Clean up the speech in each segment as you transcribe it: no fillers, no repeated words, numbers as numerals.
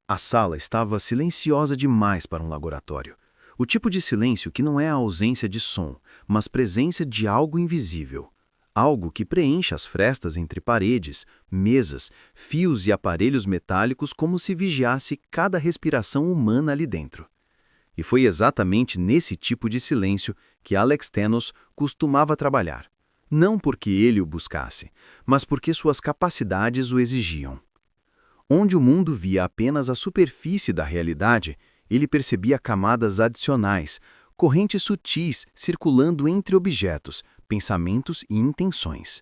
A sala estava silenciosa demais para um laboratório. O tipo de silêncio que não é a ausência de som, mas presença de algo invisível. Algo que preenche as frestas entre paredes, mesas, fios e aparelhos metálicos como se vigiasse cada respiração humana ali dentro. E foi exatamente nesse tipo de silêncio que Alex Thanos costumava trabalhar. Não porque ele o buscasse, mas porque suas capacidades o exigiam. Onde o mundo via apenas a superfície da realidade, ele percebia camadas adicionais, correntes sutis circulando entre objetos, pensamentos e intenções.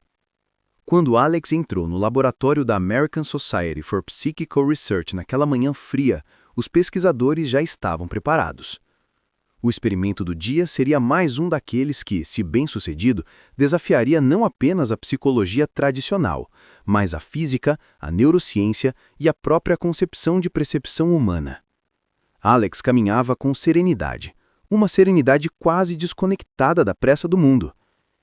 Quando Alex entrou no laboratório da American Society for Psychical Research naquela manhã fria, os pesquisadores já estavam preparados. O experimento do dia seria mais um daqueles que, se bem-sucedido, desafiaria não apenas a psicologia tradicional, mas a física, a neurociência e a própria concepção de percepção humana. Alex caminhava com serenidade, uma serenidade quase desconectada da pressa do mundo.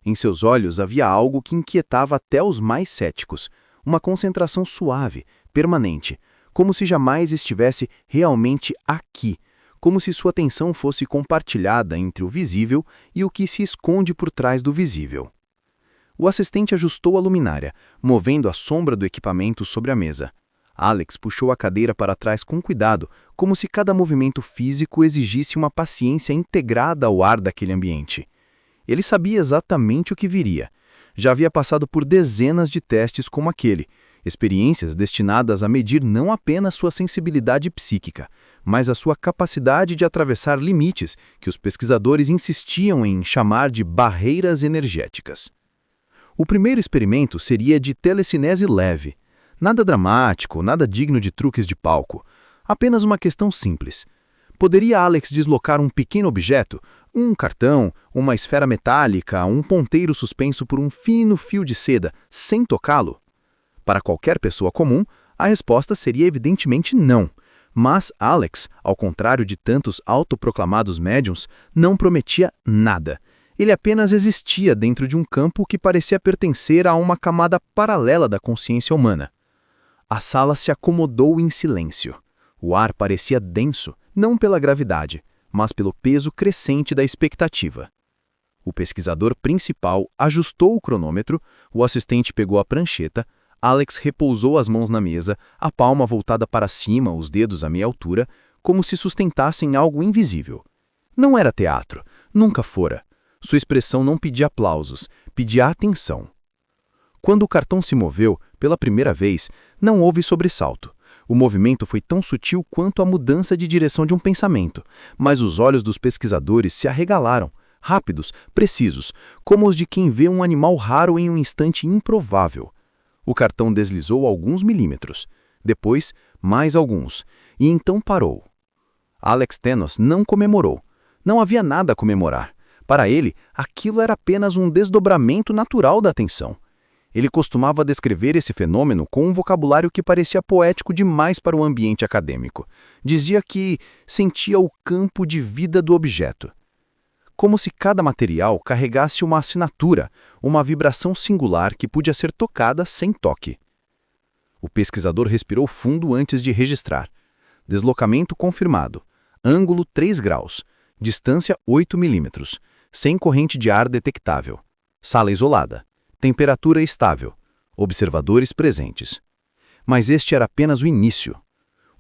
Em seus olhos havia algo que inquietava até os mais céticos, uma concentração suave, permanente, como se jamais estivesse realmente aqui, como se sua atenção fosse compartilhada entre o visível e o que se esconde por trás do visível. O assistente ajustou a luminária, movendo a sombra do equipamento sobre a mesa. Alex puxou a cadeira para trás com cuidado, como se cada movimento físico exigisse uma paciência integrada ao ar daquele ambiente. Ele sabia exatamente o que viria. Já havia passado por dezenas de testes como aquele, experiências destinadas a medir não apenas sua sensibilidade psíquica, mas a sua capacidade de atravessar limites que os pesquisadores insistiam em chamar de barreiras energéticas. O primeiro experimento seria de telecinese leve. Nada dramático, nada digno de truques de palco. Apenas uma questão simples. Poderia Alex deslocar um pequeno objeto, um cartão, uma esfera metálica, um ponteiro suspenso por um fino fio de seda, sem tocá-lo? Para qualquer pessoa comum, a resposta seria evidentemente não. Mas Alex, ao contrário de tantos autoproclamados médiums, não prometia nada. Ele apenas existia dentro de um campo que parecia pertencer a uma camada paralela da consciência humana. A sala se acomodou em silêncio. O ar parecia denso, não pela gravidade, mas pelo peso crescente da expectativa. O pesquisador principal ajustou o cronômetro, o assistente pegou a prancheta, Alex repousou as mãos na mesa, a palma voltada para cima, os dedos à meia altura, como se sustentassem algo invisível. Não era teatro, nunca fora. Sua expressão não pedia aplausos, pedia atenção. Quando o cartão se moveu, pela primeira vez, não houve sobressalto. O movimento foi tão sutil quanto a mudança de direção de um pensamento, mas os olhos dos pesquisadores se arregalaram, rápidos, precisos, como os de quem vê um animal raro em um instante improvável. O cartão deslizou alguns milímetros, depois mais alguns, e então parou. Alex Thanos não comemorou. Não havia nada a comemorar. Para ele, aquilo era apenas um desdobramento natural da atenção. Ele costumava descrever esse fenômeno com um vocabulário que parecia poético demais para o ambiente acadêmico. Dizia que sentia o campo de vida do objeto. Como se cada material carregasse uma assinatura, uma vibração singular que podia ser tocada sem toque. O pesquisador respirou fundo antes de registrar. Deslocamento confirmado. Ângulo 3 graus. Distância 8 milímetros. Sem corrente de ar detectável. Sala isolada. Temperatura estável. Observadores presentes. Mas este era apenas o início.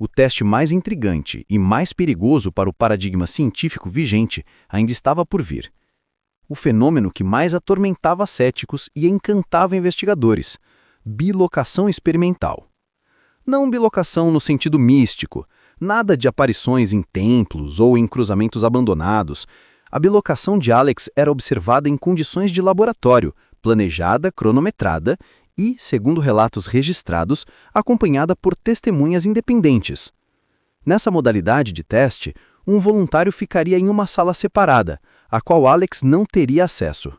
O teste mais intrigante e mais perigoso para o paradigma científico vigente ainda estava por vir. O fenômeno que mais atormentava céticos e encantava investigadores: bilocação experimental. Não bilocação no sentido místico, nada de aparições em templos ou em cruzamentos abandonados. A bilocação de Alex era observada em condições de laboratório, planejada, cronometrada e, segundo relatos registrados, acompanhada por testemunhas independentes. Nessa modalidade de teste, um voluntário ficaria em uma sala separada, a qual Alex não teria acesso.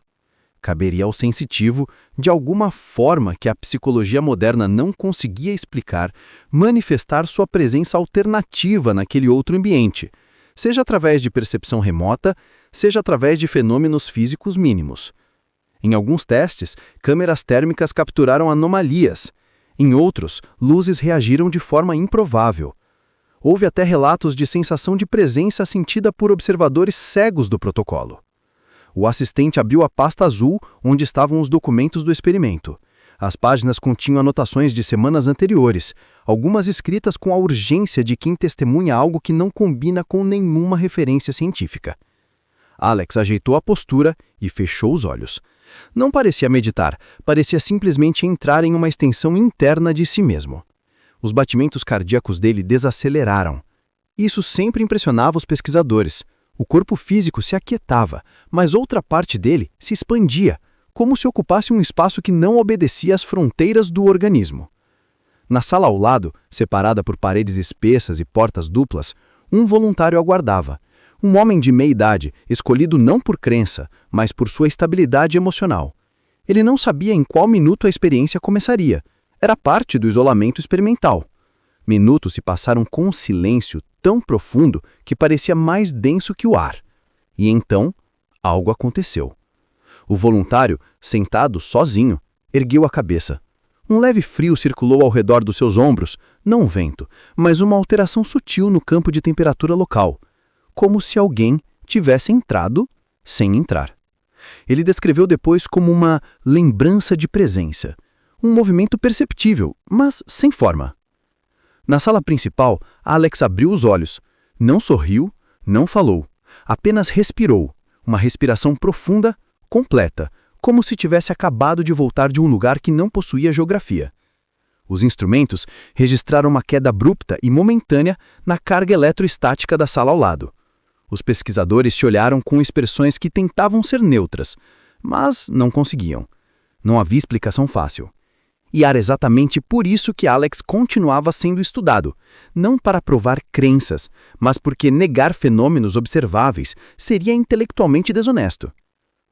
Caberia ao sensitivo, de alguma forma que a psicologia moderna não conseguia explicar, manifestar sua presença alternativa naquele outro ambiente, seja através de percepção remota, seja através de fenômenos físicos mínimos. Em alguns testes, câmeras térmicas capturaram anomalias. Em outros, luzes reagiram de forma improvável. Houve até relatos de sensação de presença sentida por observadores cegos do protocolo. O assistente abriu a pasta azul onde estavam os documentos do experimento. As páginas continham anotações de semanas anteriores, algumas escritas com a urgência de quem testemunha algo que não combina com nenhuma referência científica. Alex ajeitou a postura e fechou os olhos. Não parecia meditar, parecia simplesmente entrar em uma extensão interna de si mesmo. Os batimentos cardíacos dele desaceleraram. Isso sempre impressionava os pesquisadores. O corpo físico se aquietava, mas outra parte dele se expandia, como se ocupasse um espaço que não obedecia às fronteiras do organismo. Na sala ao lado, separada por paredes espessas e portas duplas, um voluntário aguardava. Um homem de meia idade, escolhido não por crença, mas por sua estabilidade emocional. Ele não sabia em qual minuto a experiência começaria. Era parte do isolamento experimental. Minutos se passaram com um silêncio tão profundo que parecia mais denso que o ar. E então, algo aconteceu. O voluntário, sentado sozinho, ergueu a cabeça. Um leve frio circulou ao redor dos seus ombros, não um vento, mas uma alteração sutil no campo de temperatura local, como se alguém tivesse entrado sem entrar. Ele descreveu depois como uma lembrança de presença, um movimento perceptível, mas sem forma. Na sala principal, Alex abriu os olhos. Não sorriu, não falou, apenas respirou, uma respiração profunda, completa, como se tivesse acabado de voltar de um lugar que não possuía geografia. Os instrumentos registraram uma queda abrupta e momentânea na carga eletroestática da sala ao lado. Os pesquisadores se olharam com expressões que tentavam ser neutras, mas não conseguiam. Não havia explicação fácil. E era exatamente por isso que Alex continuava sendo estudado, não para provar crenças, mas porque negar fenômenos observáveis seria intelectualmente desonesto.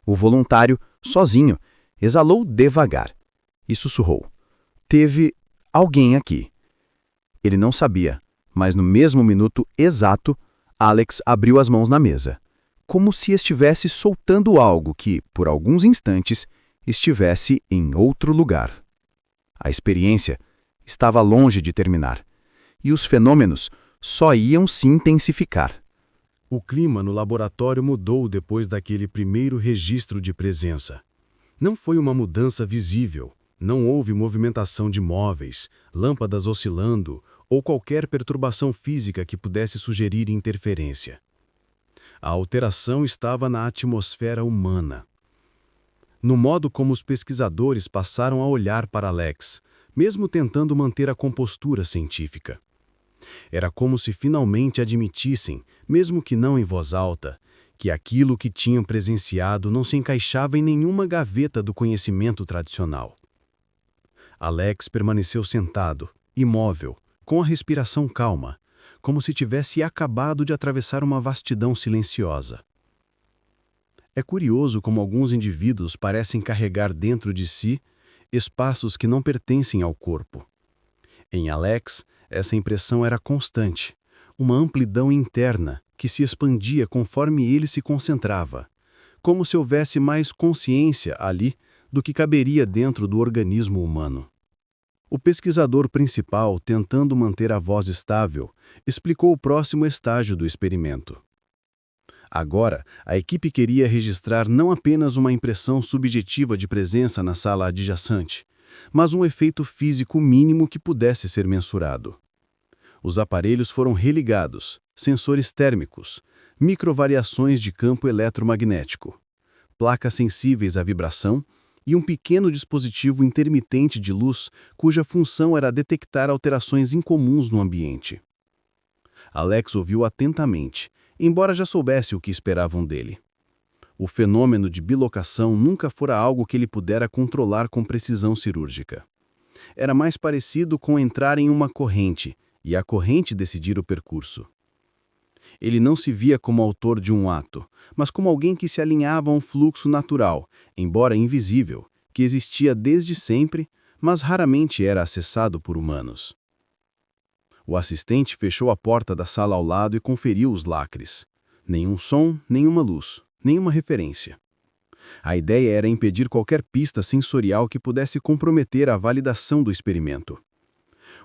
O voluntário, sozinho, exalou devagar e sussurrou. Teve alguém aqui. Ele não sabia, mas no mesmo minuto exato, Alex abriu as mãos na mesa, como se estivesse soltando algo que, por alguns instantes, estivesse em outro lugar. A experiência estava longe de terminar, e os fenômenos só iam se intensificar. O clima no laboratório mudou depois daquele primeiro registro de presença. Não foi uma mudança visível, não houve movimentação de móveis, lâmpadas oscilando ou qualquer perturbação física que pudesse sugerir interferência. A alteração estava na atmosfera humana. No modo como os pesquisadores passaram a olhar para Alex, mesmo tentando manter a compostura científica. Era como se finalmente admitissem, mesmo que não em voz alta, que aquilo que tinham presenciado não se encaixava em nenhuma gaveta do conhecimento tradicional. Alex permaneceu sentado, imóvel, com a respiração calma, como se tivesse acabado de atravessar uma vastidão silenciosa. É curioso como alguns indivíduos parecem carregar dentro de si espaços que não pertencem ao corpo. Em Alex, essa impressão era constante, uma amplidão interna que se expandia conforme ele se concentrava, como se houvesse mais consciência ali do que caberia dentro do organismo humano. O pesquisador principal, tentando manter a voz estável, explicou o próximo estágio do experimento. Agora, a equipe queria registrar não apenas uma impressão subjetiva de presença na sala adjacente, mas um efeito físico mínimo que pudesse ser mensurado. Os aparelhos foram religados, sensores térmicos, microvariações de campo eletromagnético, placas sensíveis à vibração e um pequeno dispositivo intermitente de luz cuja função era detectar alterações incomuns no ambiente. Alex ouviu atentamente, embora já soubesse o que esperavam dele. O fenômeno de bilocação nunca fora algo que ele pudera controlar com precisão cirúrgica. Era mais parecido com entrar em uma corrente, e a corrente decidir o percurso. Ele não se via como autor de um ato, mas como alguém que se alinhava a um fluxo natural, embora invisível, que existia desde sempre, mas raramente era acessado por humanos. O assistente fechou a porta da sala ao lado e conferiu os lacres. Nenhum som, nenhuma luz, nenhuma referência. A ideia era impedir qualquer pista sensorial que pudesse comprometer a validação do experimento.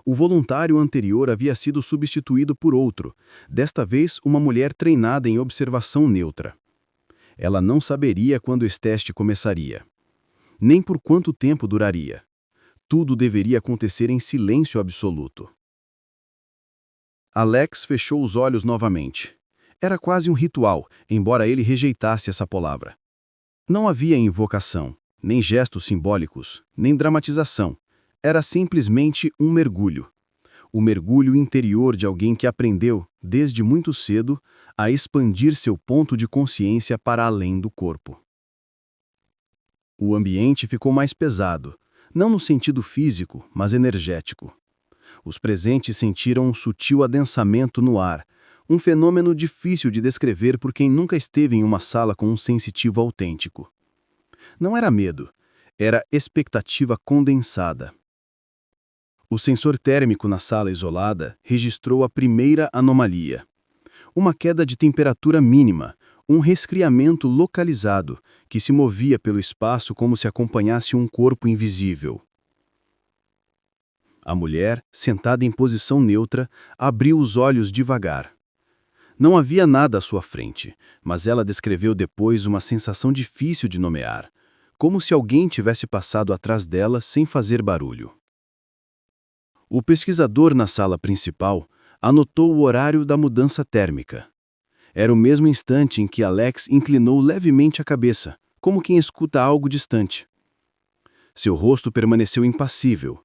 O voluntário anterior havia sido substituído por outro, desta vez uma mulher treinada em observação neutra. Ela não saberia quando esse teste começaria, nem por quanto tempo duraria. Tudo deveria acontecer em silêncio absoluto. Alex fechou os olhos novamente. Era quase um ritual, embora ele rejeitasse essa palavra. Não havia invocação, nem gestos simbólicos, nem dramatização. Era simplesmente um mergulho. O mergulho interior de alguém que aprendeu, desde muito cedo, a expandir seu ponto de consciência para além do corpo. O ambiente ficou mais pesado, não no sentido físico, mas energético. Os presentes sentiram um sutil adensamento no ar, um fenômeno difícil de descrever por quem nunca esteve em uma sala com um sensitivo autêntico. Não era medo, era expectativa condensada. O sensor térmico na sala isolada registrou a primeira anomalia. Uma queda de temperatura mínima, um resfriamento localizado, que se movia pelo espaço como se acompanhasse um corpo invisível. A mulher, sentada em posição neutra, abriu os olhos devagar. Não havia nada à sua frente, mas ela descreveu depois uma sensação difícil de nomear, como se alguém tivesse passado atrás dela sem fazer barulho. O pesquisador na sala principal anotou o horário da mudança térmica. Era o mesmo instante em que Alex inclinou levemente a cabeça, como quem escuta algo distante. Seu rosto permaneceu impassível,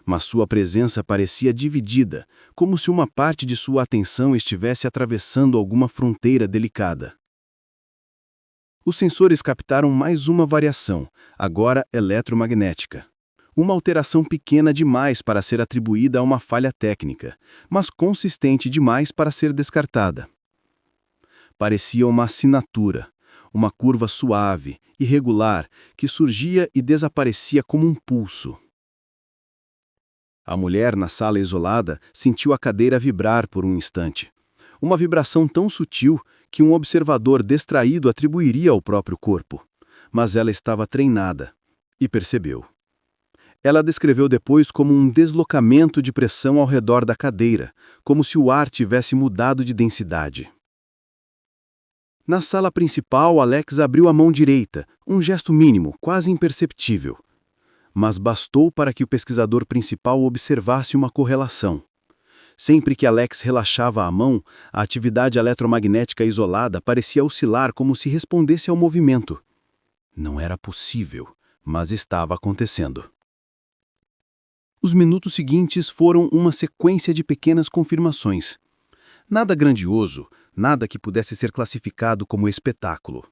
mas sua presença parecia dividida, como se uma parte de sua atenção estivesse atravessando alguma fronteira delicada. Os sensores captaram mais uma variação, agora eletromagnética. Uma alteração pequena demais para ser atribuída a uma falha técnica, mas consistente demais para ser descartada. Parecia uma assinatura, uma curva suave, irregular, que surgia e desaparecia como um pulso. A mulher, na sala isolada, sentiu a cadeira vibrar por um instante. Uma vibração tão sutil que um observador distraído atribuiria ao próprio corpo. Mas ela estava treinada e percebeu. Ela descreveu depois como um deslocamento de pressão ao redor da cadeira, como se o ar tivesse mudado de densidade. Na sala principal, Alex abriu a mão direita, um gesto mínimo, quase imperceptível. Mas bastou para que o pesquisador principal observasse uma correlação. Sempre que Alex relaxava a mão, a atividade eletromagnética isolada parecia oscilar como se respondesse ao movimento. Não era possível, mas estava acontecendo. Os minutos seguintes foram uma sequência de pequenas confirmações. Nada grandioso, nada que pudesse ser classificado como espetáculo.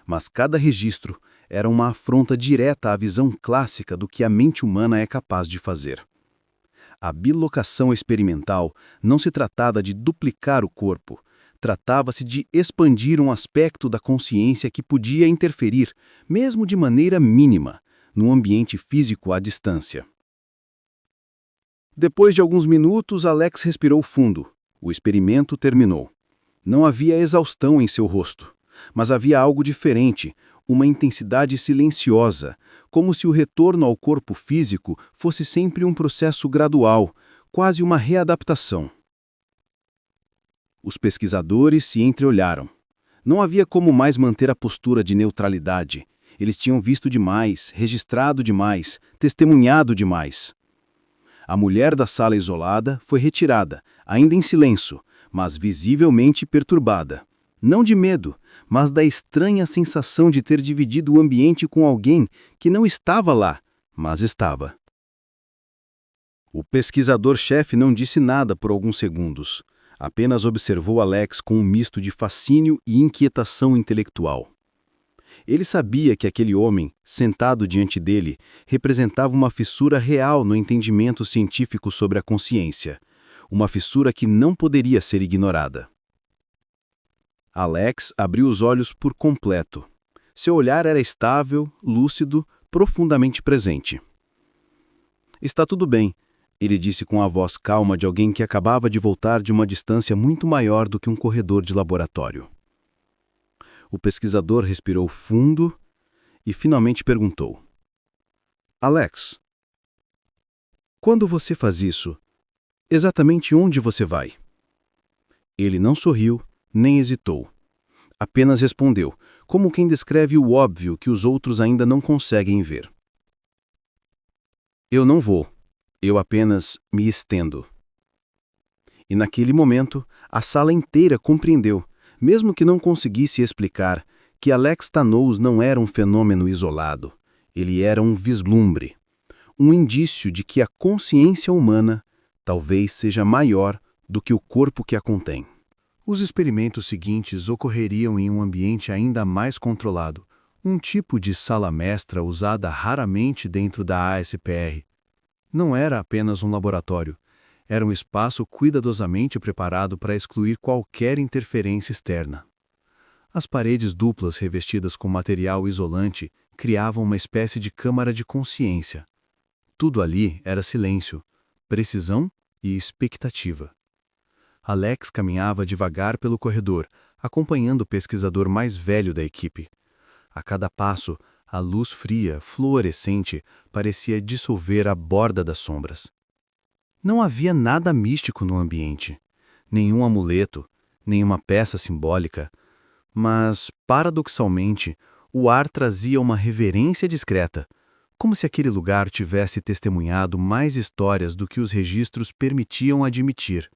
Mas cada registro era uma afronta direta à visão clássica do que a mente humana é capaz de fazer. A bilocação experimental não se tratava de duplicar o corpo, tratava-se de expandir um aspecto da consciência que podia interferir, mesmo de maneira mínima, no ambiente físico à distância. Depois de alguns minutos, Alex respirou fundo. O experimento terminou. Não havia exaustão em seu rosto, mas havia algo diferente, uma intensidade silenciosa, como se o retorno ao corpo físico fosse sempre um processo gradual, quase uma readaptação. Os pesquisadores se entreolharam. Não havia como mais manter a postura de neutralidade. Eles tinham visto demais, registrado demais, testemunhado demais. A mulher da sala isolada foi retirada, ainda em silêncio, mas visivelmente perturbada. Não de medo, mas da estranha sensação de ter dividido o ambiente com alguém que não estava lá, mas estava. O pesquisador-chefe não disse nada por alguns segundos. Apenas observou Alex com um misto de fascínio e inquietação intelectual. Ele sabia que aquele homem, sentado diante dele, representava uma fissura real no entendimento científico sobre a consciência, uma fissura que não poderia ser ignorada. Alex abriu os olhos por completo. Seu olhar era estável, lúcido, profundamente presente. "Está tudo bem", ele disse com a voz calma de alguém que acabava de voltar de uma distância muito maior do que um corredor de laboratório. O pesquisador respirou fundo e finalmente perguntou: "Alex, quando você faz isso, Exatamente onde você vai? Ele não sorriu, nem hesitou. Apenas respondeu, como quem descreve o óbvio que os outros ainda não conseguem ver. Eu não vou. Eu apenas me estendo. E naquele momento, a sala inteira compreendeu, mesmo que não conseguisse explicar, que Alex Thanos não era um fenômeno isolado. Ele era um vislumbre, um indício de que a consciência humana talvez seja maior do que o corpo que a contém. Os experimentos seguintes ocorreriam em um ambiente ainda mais controlado, um tipo de sala mestra usada raramente dentro da ASPR. Não era apenas um laboratório, era um espaço cuidadosamente preparado para excluir qualquer interferência externa. As paredes duplas revestidas com material isolante criavam uma espécie de câmara de consciência. Tudo ali era silêncio, precisão e expectativa. Alex caminhava devagar pelo corredor, acompanhando o pesquisador mais velho da equipe. A cada passo, a luz fria, fluorescente, parecia dissolver a borda das sombras. Não havia nada místico no ambiente, nenhum amuleto, nenhuma peça simbólica, mas, paradoxalmente, o ar trazia uma reverência discreta, como se aquele lugar tivesse testemunhado mais histórias do que os registros permitiam admitir.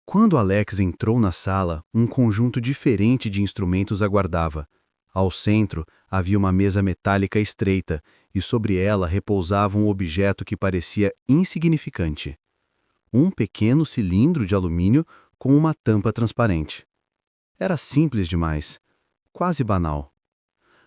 Quando Alex entrou na sala, um conjunto diferente de instrumentos aguardava. Ao centro, havia uma mesa metálica estreita, e sobre ela repousava um objeto que parecia insignificante. Um pequeno cilindro de alumínio com uma tampa transparente. Era simples demais, quase banal.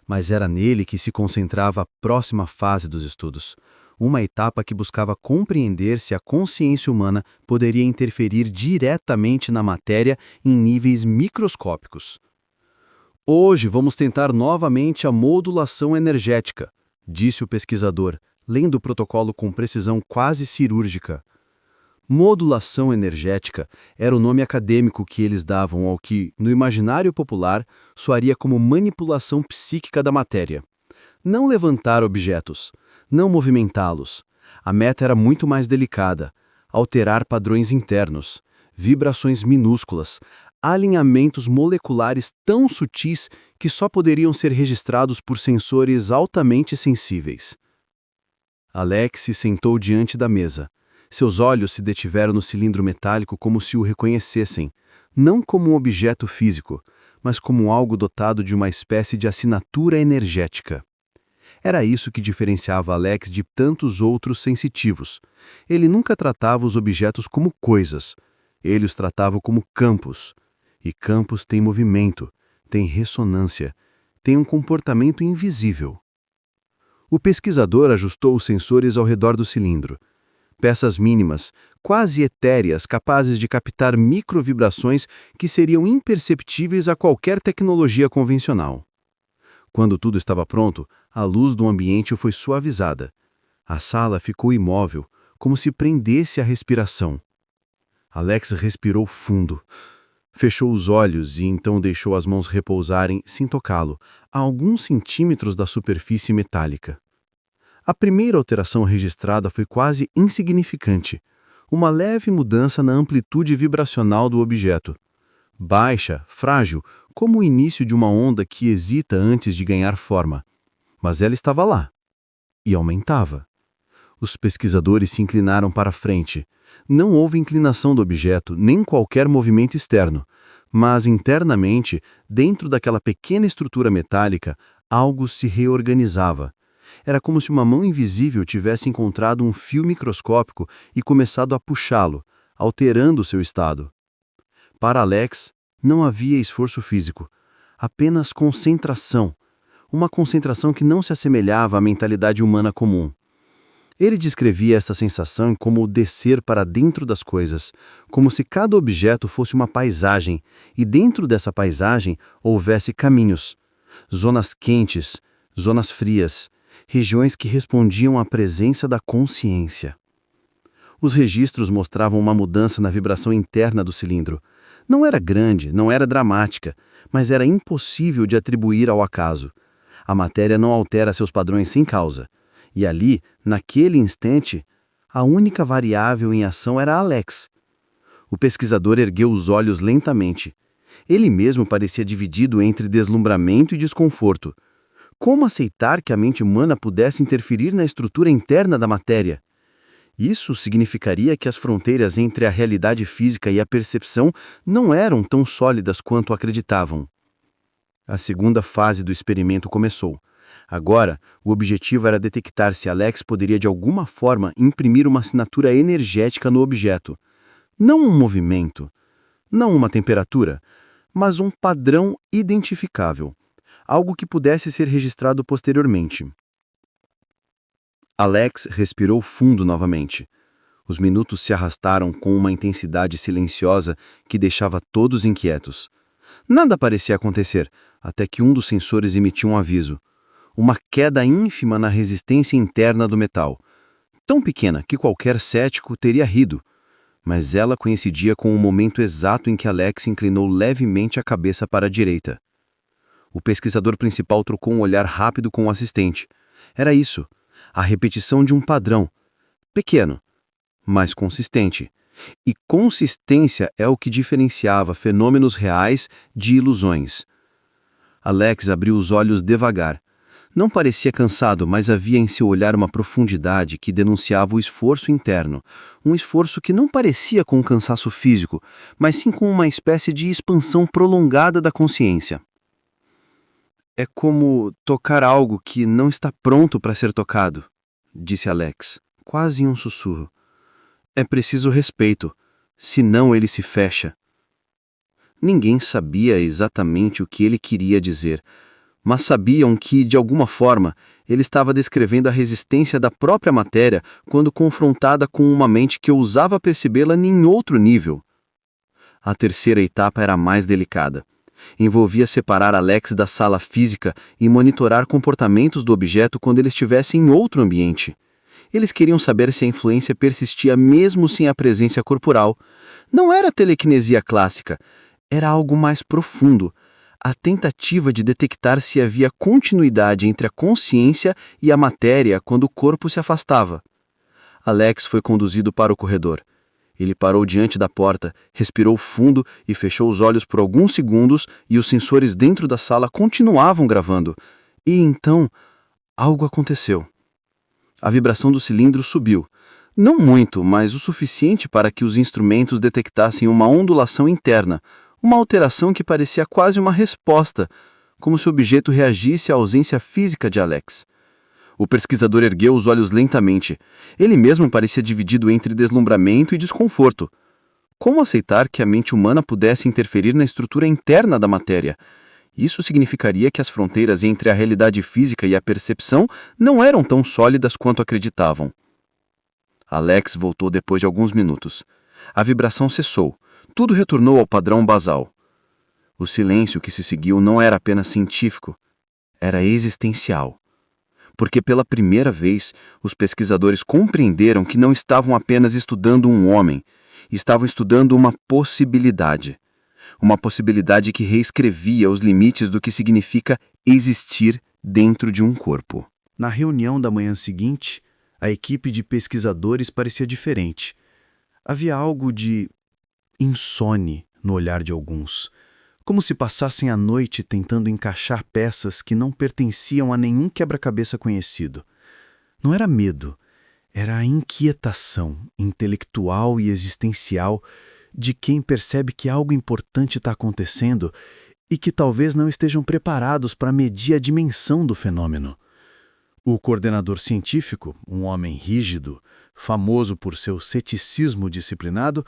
Mas era nele que se concentrava a próxima fase dos estudos, uma etapa que buscava compreender se a consciência humana poderia interferir diretamente na matéria em níveis microscópicos. Hoje vamos tentar novamente a modulação energética, disse o pesquisador, lendo o protocolo com precisão quase cirúrgica. Modulação energética era o nome acadêmico que eles davam ao que, no imaginário popular, soaria como manipulação psíquica da matéria. Não levantar objetos, não movimentá-los. A meta era muito mais delicada: alterar padrões internos, vibrações minúsculas, alinhamentos moleculares tão sutis que só poderiam ser registrados por sensores altamente sensíveis. Alex se sentou diante da mesa. Seus olhos se detiveram no cilindro metálico como se o reconhecessem, não como um objeto físico, mas como algo dotado de uma espécie de assinatura energética. Era isso que diferenciava Alex de tantos outros sensitivos. Ele nunca tratava os objetos como coisas. Ele os tratava como campos. E campos têm movimento, têm ressonância, têm um comportamento invisível. O pesquisador ajustou os sensores ao redor do cilindro. Peças mínimas, quase etéreas, capazes de captar microvibrações que seriam imperceptíveis a qualquer tecnologia convencional. Quando tudo estava pronto, a luz do ambiente foi suavizada. A sala ficou imóvel, como se prendesse a respiração. Alex respirou fundo. Fechou os olhos e então deixou as mãos repousarem, sem tocá-lo, a alguns centímetros da superfície metálica. A primeira alteração registrada foi quase insignificante, uma leve mudança na amplitude vibracional do objeto. Baixa, frágil, como o início de uma onda que hesita antes de ganhar forma. Mas ela estava lá. E aumentava. Os pesquisadores se inclinaram para a frente. Não houve inclinação do objeto, nem qualquer movimento externo. Mas internamente, dentro daquela pequena estrutura metálica, algo se reorganizava. Era como se uma mão invisível tivesse encontrado um fio microscópico e começado a puxá-lo, alterando seu estado. Para Alex, não havia esforço físico, apenas concentração, uma concentração que não se assemelhava à mentalidade humana comum. Ele descrevia essa sensação como o descer para dentro das coisas, como se cada objeto fosse uma paisagem, e dentro dessa paisagem houvesse caminhos, zonas quentes, zonas frias, regiões que respondiam à presença da consciência. Os registros mostravam uma mudança na vibração interna do cilindro. Não era grande, não era dramática, mas era impossível de atribuir ao acaso. A matéria não altera seus padrões sem causa. E ali, naquele instante, A única variável em ação era Alex. O pesquisador ergueu os olhos lentamente. Ele mesmo parecia dividido entre deslumbramento e desconforto. Como aceitar que a mente humana pudesse interferir na estrutura interna da matéria? Isso significaria que as fronteiras entre a realidade física e a percepção não eram tão sólidas quanto acreditavam. A segunda fase do experimento começou. Agora, o objetivo era detectar se Alex poderia de alguma forma imprimir uma assinatura energética no objeto. Não um movimento, não uma temperatura, mas um padrão identificável, algo que pudesse ser registrado posteriormente. Alex respirou fundo novamente. Os minutos se arrastaram com uma intensidade silenciosa que deixava todos inquietos. Nada parecia acontecer, até que um dos sensores emitiu um aviso. Uma queda ínfima na resistência interna do metal. Tão pequena que qualquer cético teria rido. Mas ela coincidia com o momento exato em que Alex inclinou levemente a cabeça para a direita. O pesquisador principal trocou um olhar rápido com o assistente. Era isso, a repetição de um padrão. Pequeno, mas consistente. E consistência é o que diferenciava fenômenos reais de ilusões. Alex abriu os olhos devagar. Não parecia cansado, mas havia em seu olhar uma profundidade que denunciava o esforço interno. Um esforço que não parecia com um cansaço físico, mas sim com uma espécie de expansão prolongada da consciência. É como tocar algo que não está pronto para ser tocado, disse Alex, quase em um sussurro. É preciso respeito, senão ele se fecha. Ninguém sabia exatamente o que ele queria dizer, mas sabiam que, de alguma forma, ele estava descrevendo a resistência da própria matéria quando confrontada com uma mente que ousava percebê-la em outro nível. A terceira etapa era a mais delicada. Envolvia separar Alex da sala física e monitorar comportamentos do objeto quando ele estivesse em outro ambiente. Eles queriam saber se a influência persistia mesmo sem a presença corporal. Não era telequinesia clássica, era algo mais profundo. A tentativa de detectar se havia continuidade entre a consciência e a matéria quando o corpo se afastava. Alex foi conduzido para o corredor. Ele parou diante da porta, respirou fundo e fechou os olhos por alguns segundos e os sensores dentro da sala continuavam gravando. E então, algo aconteceu. A vibração do cilindro subiu. Não muito, mas o suficiente para que os instrumentos detectassem uma ondulação interna, uma alteração que parecia quase uma resposta, como se o objeto reagisse à ausência física de Alex. O pesquisador ergueu os olhos lentamente. Ele mesmo parecia dividido entre deslumbramento e desconforto. Como aceitar que a mente humana pudesse interferir na estrutura interna da matéria? Isso significaria que as fronteiras entre a realidade física e a percepção não eram tão sólidas quanto acreditavam. Alex voltou depois de alguns minutos. A vibração cessou. Tudo retornou ao padrão basal. O silêncio que se seguiu não era apenas científico, era existencial. Porque pela primeira vez, os pesquisadores compreenderam que não estavam apenas estudando um homem, estavam estudando uma possibilidade. Uma possibilidade que reescrevia os limites do que significa existir dentro de um corpo. Na reunião da manhã seguinte, a equipe de pesquisadores parecia diferente. Havia algo de insone no olhar de alguns, como se passassem a noite tentando encaixar peças que não pertenciam a nenhum quebra-cabeça conhecido. Não era medo, era a inquietação intelectual e existencial de quem percebe que algo importante está acontecendo e que talvez não estejam preparados para medir a dimensão do fenômeno. O coordenador científico, um homem rígido, famoso por seu ceticismo disciplinado,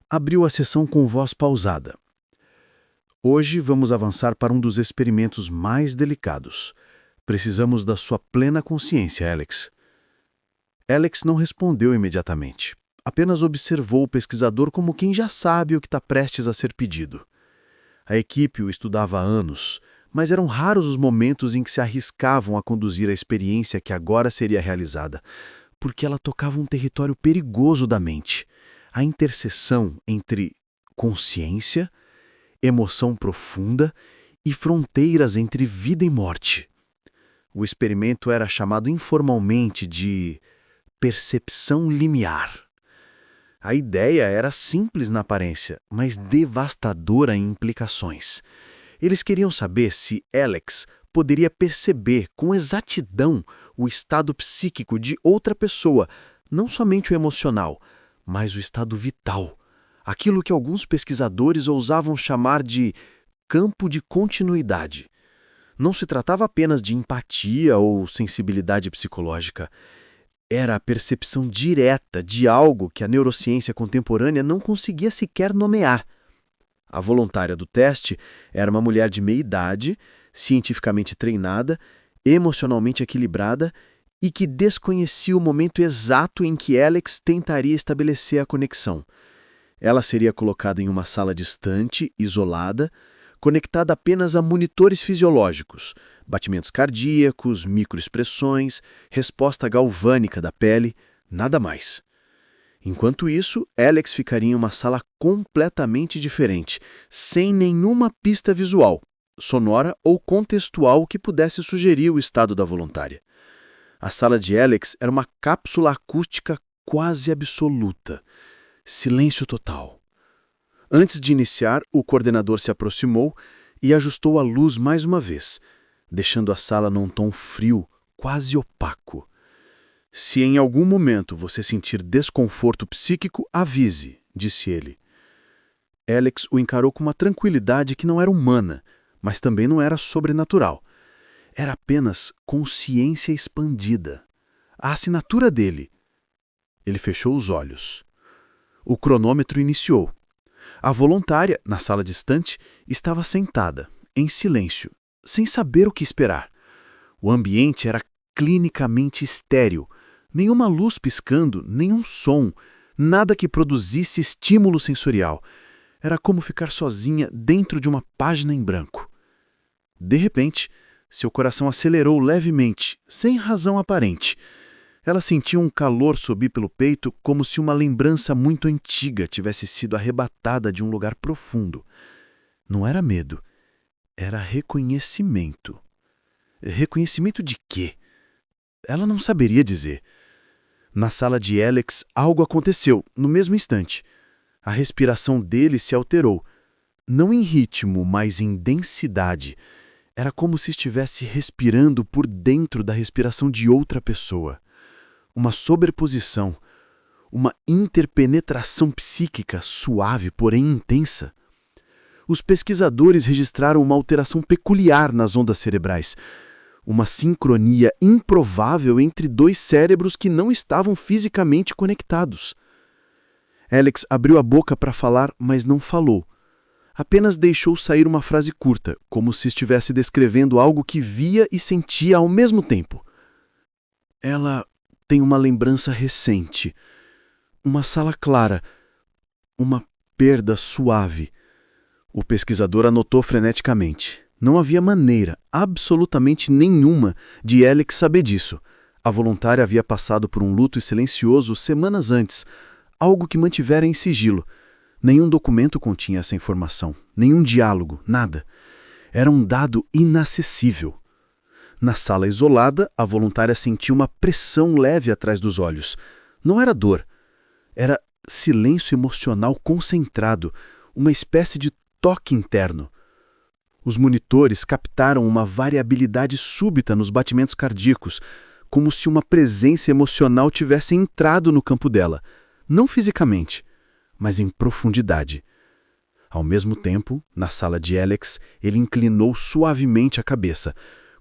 abriu a sessão com voz pausada. Hoje vamos avançar para um dos experimentos mais delicados. Precisamos da sua plena consciência, Alex. Alex não respondeu imediatamente. Apenas observou o pesquisador como quem já sabe o que está prestes a ser pedido. A equipe o estudava há anos, mas eram raros os momentos em que se arriscavam a conduzir a experiência que agora seria realizada, porque ela tocava um território perigoso da mente, a interseção entre consciência, emoção profunda e fronteiras entre vida e morte. O experimento era chamado informalmente de percepção limiar. A ideia era simples na aparência, mas devastadora em implicações. Eles queriam saber se Alex poderia perceber com exatidão o estado psíquico de outra pessoa, não somente o emocional, mas o estado vital, aquilo que alguns pesquisadores ousavam chamar de campo de continuidade. Não se tratava apenas de empatia ou sensibilidade psicológica. Era a percepção direta de algo que a neurociência contemporânea não conseguia sequer nomear. A voluntária do teste era uma mulher de meia idade, cientificamente treinada, emocionalmente equilibrada e que desconhecia o momento exato em que Alex tentaria estabelecer a conexão. Ela seria colocada em uma sala distante, isolada, conectada apenas a monitores fisiológicos, batimentos cardíacos, microexpressões, resposta galvânica da pele, nada mais. Enquanto isso, Alex ficaria em uma sala completamente diferente, sem nenhuma pista visual, sonora ou contextual que pudesse sugerir o estado da voluntária. A sala de Alex era uma cápsula acústica quase absoluta. Silêncio total. Antes de iniciar, o coordenador se aproximou e ajustou a luz mais uma vez, deixando a sala num tom frio, quase opaco. Se em algum momento você sentir desconforto psíquico, avise, disse ele. Alex o encarou com uma tranquilidade que não era humana, mas também não era sobrenatural. Era apenas consciência expandida. A assinatura dele. Ele fechou os olhos. O cronômetro iniciou. A voluntária, na sala distante, estava sentada, em silêncio, sem saber o que esperar. O ambiente era clinicamente estéril. Nenhuma luz piscando, nenhum som, nada que produzisse estímulo sensorial. Era como ficar sozinha dentro de uma página em branco. De repente, seu coração acelerou levemente, sem razão aparente. Ela sentiu um calor subir pelo peito como se uma lembrança muito antiga tivesse sido arrebatada de um lugar profundo. Não era medo, era reconhecimento. Reconhecimento de quê? Ela não saberia dizer. Na sala de Alex, algo aconteceu, no mesmo instante. A respiração dele se alterou. Não em ritmo, mas em densidade. Era como se estivesse respirando por dentro da respiração de outra pessoa. Uma sobreposição, uma interpenetração psíquica suave, porém intensa. Os pesquisadores registraram uma alteração peculiar nas ondas cerebrais, uma sincronia improvável entre dois cérebros que não estavam fisicamente conectados. Alex abriu a boca para falar, mas não falou. Apenas deixou sair uma frase curta, como se estivesse descrevendo algo que via e sentia ao mesmo tempo. Ela tem uma lembrança recente, uma sala clara, uma perda suave. O pesquisador anotou freneticamente. Não havia maneira, absolutamente nenhuma, de Alex saber disso. A voluntária havia passado por um luto silencioso semanas antes, algo que mantivera em sigilo. Nenhum documento continha essa informação, nenhum diálogo, nada. Era um dado inacessível. Na sala isolada, a voluntária sentiu uma pressão leve atrás dos olhos. Não era dor. Era silêncio emocional concentrado, uma espécie de toque interno. Os monitores captaram uma variabilidade súbita nos batimentos cardíacos, como se uma presença emocional tivesse entrado no campo dela, não fisicamente, mas em profundidade. Ao mesmo tempo, na sala de Alex, ele inclinou suavemente a cabeça,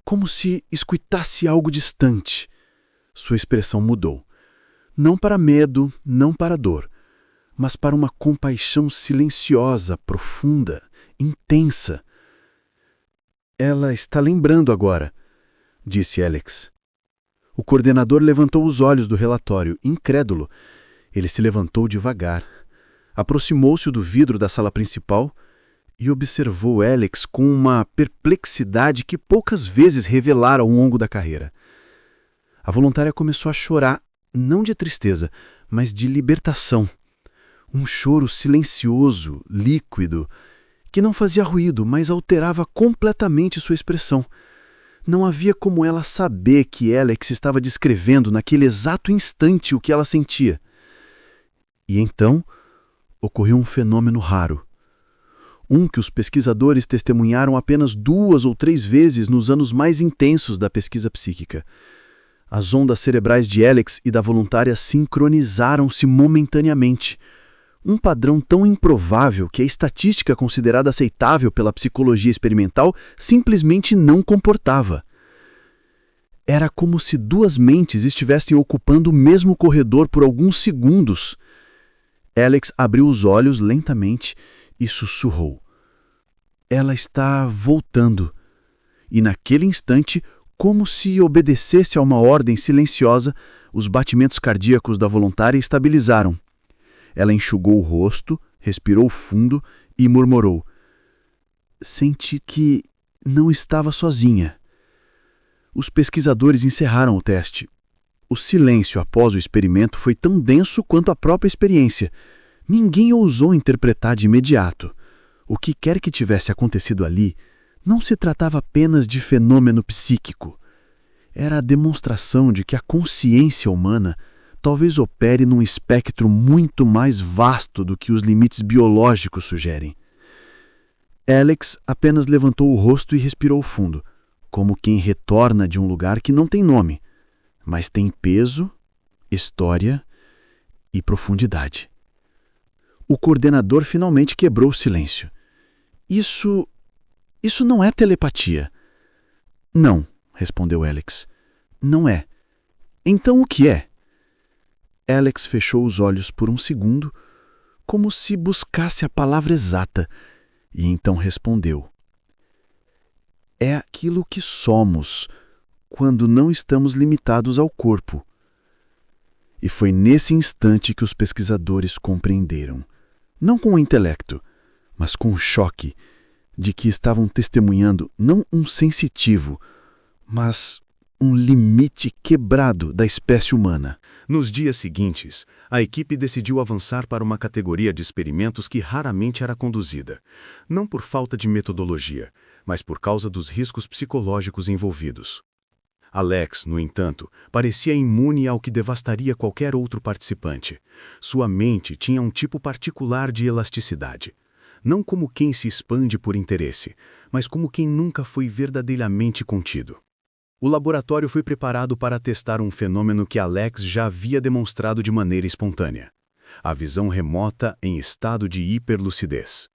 como se escutasse algo distante. Sua expressão mudou. Não para medo, não para dor, mas para uma compaixão silenciosa, profunda, intensa. Ela está lembrando agora, disse Alex. O coordenador levantou os olhos do relatório, incrédulo. Ele se levantou devagar, aproximou-se do vidro da sala principal e observou Alex com uma perplexidade que poucas vezes revelara ao longo da carreira. A voluntária começou a chorar, não de tristeza, mas de libertação. Um choro silencioso, líquido, que não fazia ruído, mas alterava completamente sua expressão. Não havia como ela saber que Alex estava descrevendo naquele exato instante o que ela sentia. E então ocorreu um fenômeno raro. Um que os pesquisadores testemunharam apenas 2 ou 3 vezes nos anos mais intensos da pesquisa psíquica. As ondas cerebrais de Alex e da voluntária sincronizaram-se momentaneamente. Um padrão tão improvável que a estatística considerada aceitável pela psicologia experimental simplesmente não comportava. Era como se 2 mentes estivessem ocupando o mesmo corredor por alguns segundos. Alex abriu os olhos lentamente e sussurrou. Ela está voltando. E naquele instante, como se obedecesse a uma ordem silenciosa, os batimentos cardíacos da voluntária estabilizaram. Ela enxugou o rosto, respirou fundo e murmurou. Senti que não estava sozinha. Os pesquisadores encerraram o teste. O silêncio após o experimento foi tão denso quanto a própria experiência. Ninguém ousou interpretar de imediato. O que quer que tivesse acontecido ali, não se tratava apenas de fenômeno psíquico. Era a demonstração de que a consciência humana talvez opere num espectro muito mais vasto do que os limites biológicos sugerem. Alex apenas levantou o rosto e respirou fundo, como quem retorna de um lugar que não tem nome, mas tem peso, história e profundidade. O coordenador finalmente quebrou o silêncio. Isso não é telepatia. Não, respondeu Alex. Não é. Então o que é? Alex fechou os olhos por um segundo, como se buscasse a palavra exata, e então respondeu. É aquilo que somos, quando não estamos limitados ao corpo. E foi nesse instante que os pesquisadores compreenderam, não com o intelecto, mas com o choque de que estavam testemunhando não um sensitivo, mas um limite quebrado da espécie humana. Nos dias seguintes, a equipe decidiu avançar para uma categoria de experimentos que raramente era conduzida, não por falta de metodologia, mas por causa dos riscos psicológicos envolvidos. Alex, no entanto, parecia imune ao que devastaria qualquer outro participante. Sua mente tinha um tipo particular de elasticidade. Não como quem se expande por interesse, mas como quem nunca foi verdadeiramente contido. O laboratório foi preparado para testar um fenômeno que Alex já havia demonstrado de maneira espontânea: a visão remota em estado de hiperlucidez.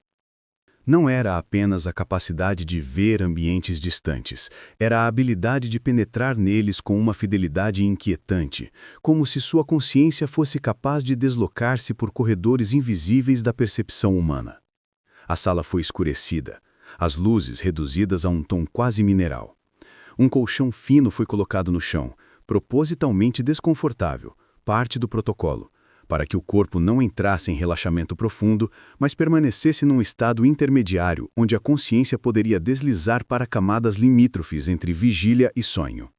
Não era apenas a capacidade de ver ambientes distantes, era a habilidade de penetrar neles com uma fidelidade inquietante, como se sua consciência fosse capaz de deslocar-se por corredores invisíveis da percepção humana. A sala foi escurecida, as luzes reduzidas a um tom quase mineral. Um colchão fino foi colocado no chão, propositalmente desconfortável, parte do protocolo, para que o corpo não entrasse em relaxamento profundo, mas permanecesse num estado intermediário onde a consciência poderia deslizar para camadas limítrofes entre vigília e sonho.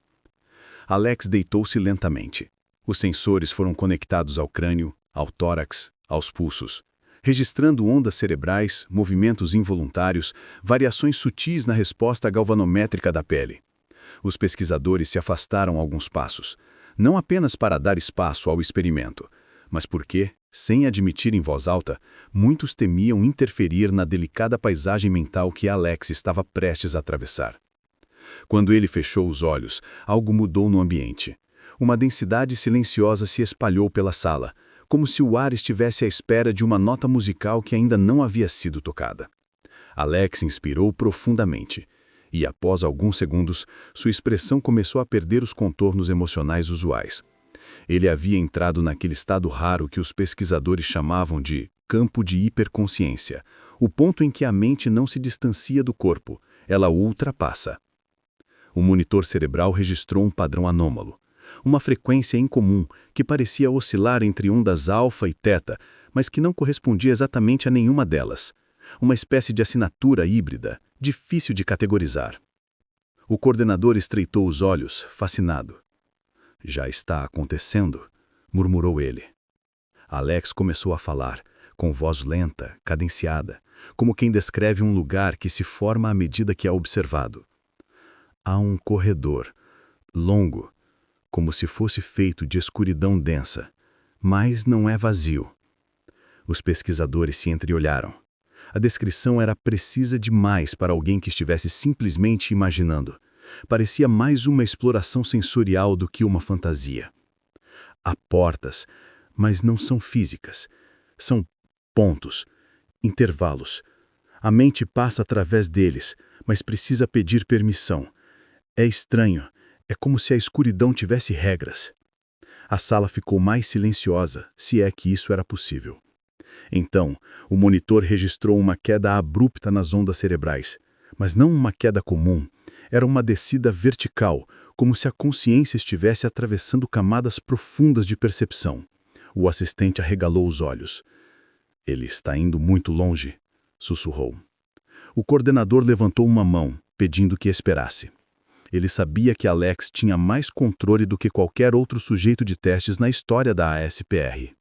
Alex deitou-se lentamente. Os sensores foram conectados ao crânio, ao tórax, aos pulsos, registrando ondas cerebrais, movimentos involuntários, variações sutis na resposta galvanométrica da pele. Os pesquisadores se afastaram alguns passos, não apenas para dar espaço ao experimento, mas porque, sem admitir em voz alta, muitos temiam interferir na delicada paisagem mental que Alex estava prestes a atravessar. Quando ele fechou os olhos, algo mudou no ambiente. Uma densidade silenciosa se espalhou pela sala, como se o ar estivesse à espera de uma nota musical que ainda não havia sido tocada. Alex inspirou profundamente, e após alguns segundos, sua expressão começou a perder os contornos emocionais usuais. Ele havia entrado naquele estado raro que os pesquisadores chamavam de campo de hiperconsciência, o ponto em que a mente não se distancia do corpo, ela o ultrapassa. O monitor cerebral registrou um padrão anômalo, uma frequência incomum que parecia oscilar entre ondas alfa e teta, mas que não correspondia exatamente a nenhuma delas. Uma espécie de assinatura híbrida, difícil de categorizar. O coordenador estreitou os olhos, fascinado. Já está acontecendo, murmurou ele. Alex começou a falar, com voz lenta, cadenciada, como quem descreve um lugar que se forma à medida que é observado. Há um corredor, longo, como se fosse feito de escuridão densa, mas não é vazio. Os pesquisadores se entreolharam. A descrição era precisa demais para alguém que estivesse simplesmente imaginando. Parecia mais uma exploração sensorial do que uma fantasia. Há portas, mas não são físicas. São pontos, intervalos. A mente passa através deles, mas precisa pedir permissão. É estranho, é como se a escuridão tivesse regras. A sala ficou mais silenciosa, se é que isso era possível. Então, o monitor registrou uma queda abrupta nas ondas cerebrais, mas não uma queda comum. Era uma descida vertical, como se a consciência estivesse atravessando camadas profundas de percepção. O assistente arregalou os olhos. Ele está indo muito longe, sussurrou. O coordenador levantou uma mão, pedindo que esperasse. Ele sabia que Alex tinha mais controle do que qualquer outro sujeito de testes na história da ASPR.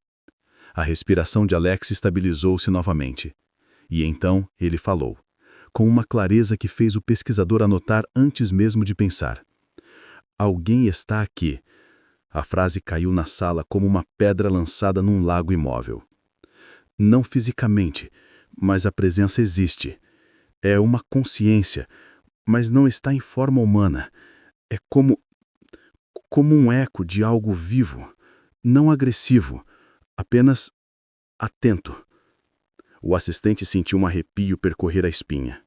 A respiração de Alex estabilizou-se novamente. E então ele falou, com uma clareza que fez o pesquisador anotar antes mesmo de pensar. Alguém está aqui. A frase caiu na sala como uma pedra lançada num lago imóvel. Não fisicamente, mas a presença existe. É uma consciência, mas não está em forma humana. É como um eco de algo vivo, não agressivo, apenas atento. O assistente sentiu um arrepio percorrer a espinha.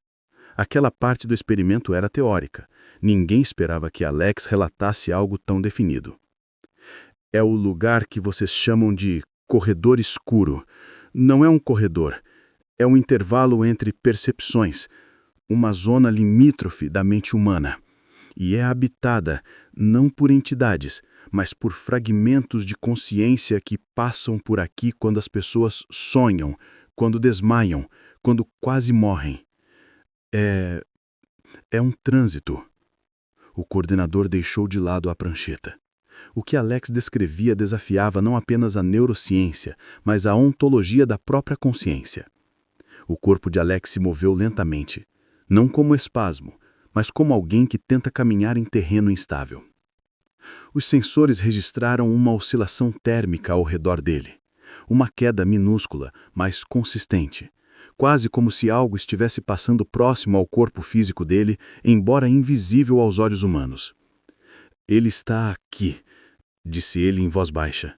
Aquela parte do experimento era teórica. Ninguém esperava que Alex relatasse algo tão definido. É o lugar que vocês chamam de corredor escuro. Não é um corredor. É um intervalo entre percepções, uma zona limítrofe da mente humana. E é habitada, não por entidades, mas por fragmentos de consciência que passam por aqui quando as pessoas sonham, quando desmaiam, quando quase morrem. É um trânsito. O coordenador deixou de lado a prancheta. O que Alex descrevia desafiava não apenas a neurociência, mas a ontologia da própria consciência. O corpo de Alex se moveu lentamente, não como espasmo, mas como alguém que tenta caminhar em terreno instável. Os sensores registraram uma oscilação térmica ao redor dele, uma queda minúscula, mas consistente, quase como se algo estivesse passando próximo ao corpo físico dele, embora invisível aos olhos humanos. Ele está aqui, disse ele em voz baixa.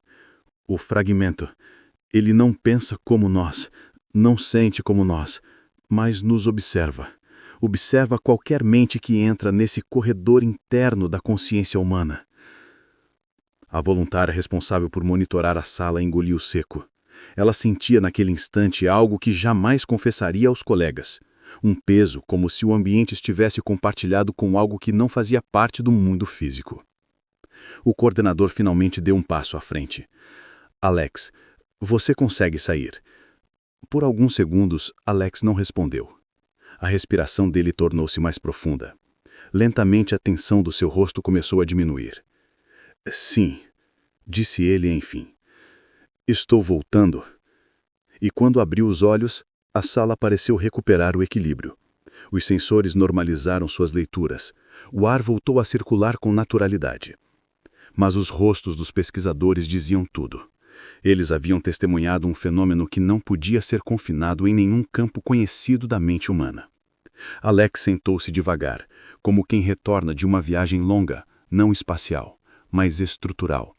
O fragmento. Ele não pensa como nós, não sente como nós, mas nos observa. Observa qualquer mente que entra nesse corredor interno da consciência humana. A voluntária responsável por monitorar a sala engoliu seco. Ela sentia naquele instante algo que jamais confessaria aos colegas. Um peso, como se o ambiente estivesse compartilhado com algo que não fazia parte do mundo físico. O coordenador finalmente deu um passo à frente. Alex, você consegue sair. Por alguns segundos, Alex não respondeu. A respiração dele tornou-se mais profunda. Lentamente a tensão do seu rosto começou a diminuir. Sim, disse ele enfim. Estou voltando. E quando abriu os olhos, a sala pareceu recuperar o equilíbrio. Os sensores normalizaram suas leituras. O ar voltou a circular com naturalidade. Mas os rostos dos pesquisadores diziam tudo. Eles haviam testemunhado um fenômeno que não podia ser confinado em nenhum campo conhecido da mente humana. Alex sentou-se devagar, como quem retorna de uma viagem longa, não espacial, mas estrutural.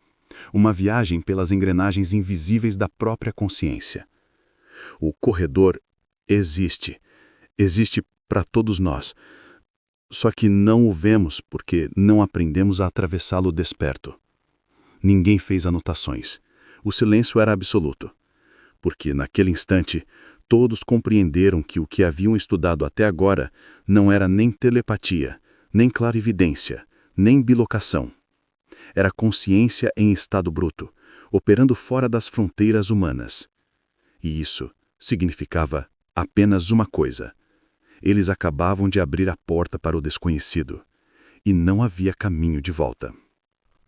Uma viagem pelas engrenagens invisíveis da própria consciência. O corredor existe. Existe para todos nós. Só que não o vemos porque não aprendemos a atravessá-lo desperto. Ninguém fez anotações. O silêncio era absoluto. Porque, naquele instante, todos compreenderam que o que haviam estudado até agora não era nem telepatia, nem clarividência, nem bilocação. Era consciência em estado bruto, operando fora das fronteiras humanas. E isso significava apenas uma coisa. Eles acabavam de abrir a porta para o desconhecido. E não havia caminho de volta.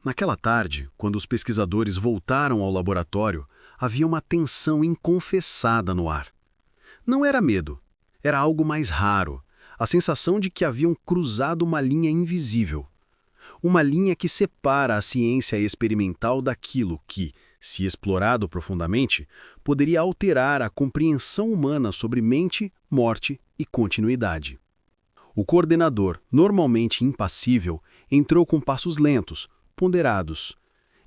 Naquela tarde, quando os pesquisadores voltaram ao laboratório, havia uma tensão inconfessada no ar. Não era medo, era algo mais raro. A sensação de que haviam cruzado uma linha invisível. Uma linha que separa a ciência experimental daquilo que, se explorado profundamente, poderia alterar a compreensão humana sobre mente, morte e continuidade. O coordenador, normalmente impassível, entrou com passos lentos, ponderados.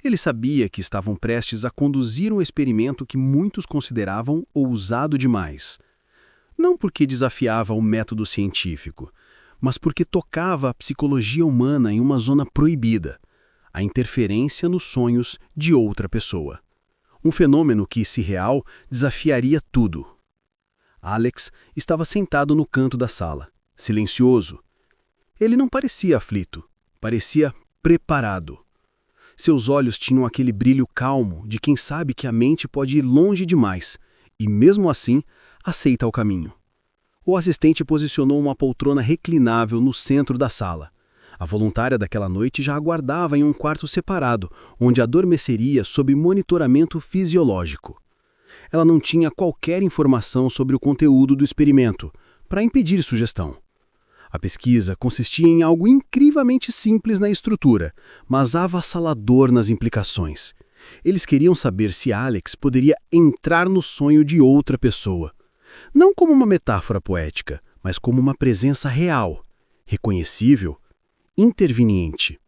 Ele sabia que estavam prestes a conduzir um experimento que muitos consideravam ousado demais. Não porque desafiava o método científico, mas porque tocava a psicologia humana em uma zona proibida, a interferência nos sonhos de outra pessoa. Um fenômeno que, se real, desafiaria tudo. Alex estava sentado no canto da sala, silencioso. Ele não parecia aflito, parecia preparado. Seus olhos tinham aquele brilho calmo de quem sabe que a mente pode ir longe demais e, mesmo assim, aceita o caminho. O assistente posicionou uma poltrona reclinável no centro da sala. A voluntária daquela noite já aguardava em um quarto separado, onde adormeceria sob monitoramento fisiológico. Ela não tinha qualquer informação sobre o conteúdo do experimento, para impedir sugestão. A pesquisa consistia em algo incrivelmente simples na estrutura, mas avassalador nas implicações. Eles queriam saber se Alex poderia entrar no sonho de outra pessoa. Não como uma metáfora poética, mas como uma presença real, reconhecível, interveniente.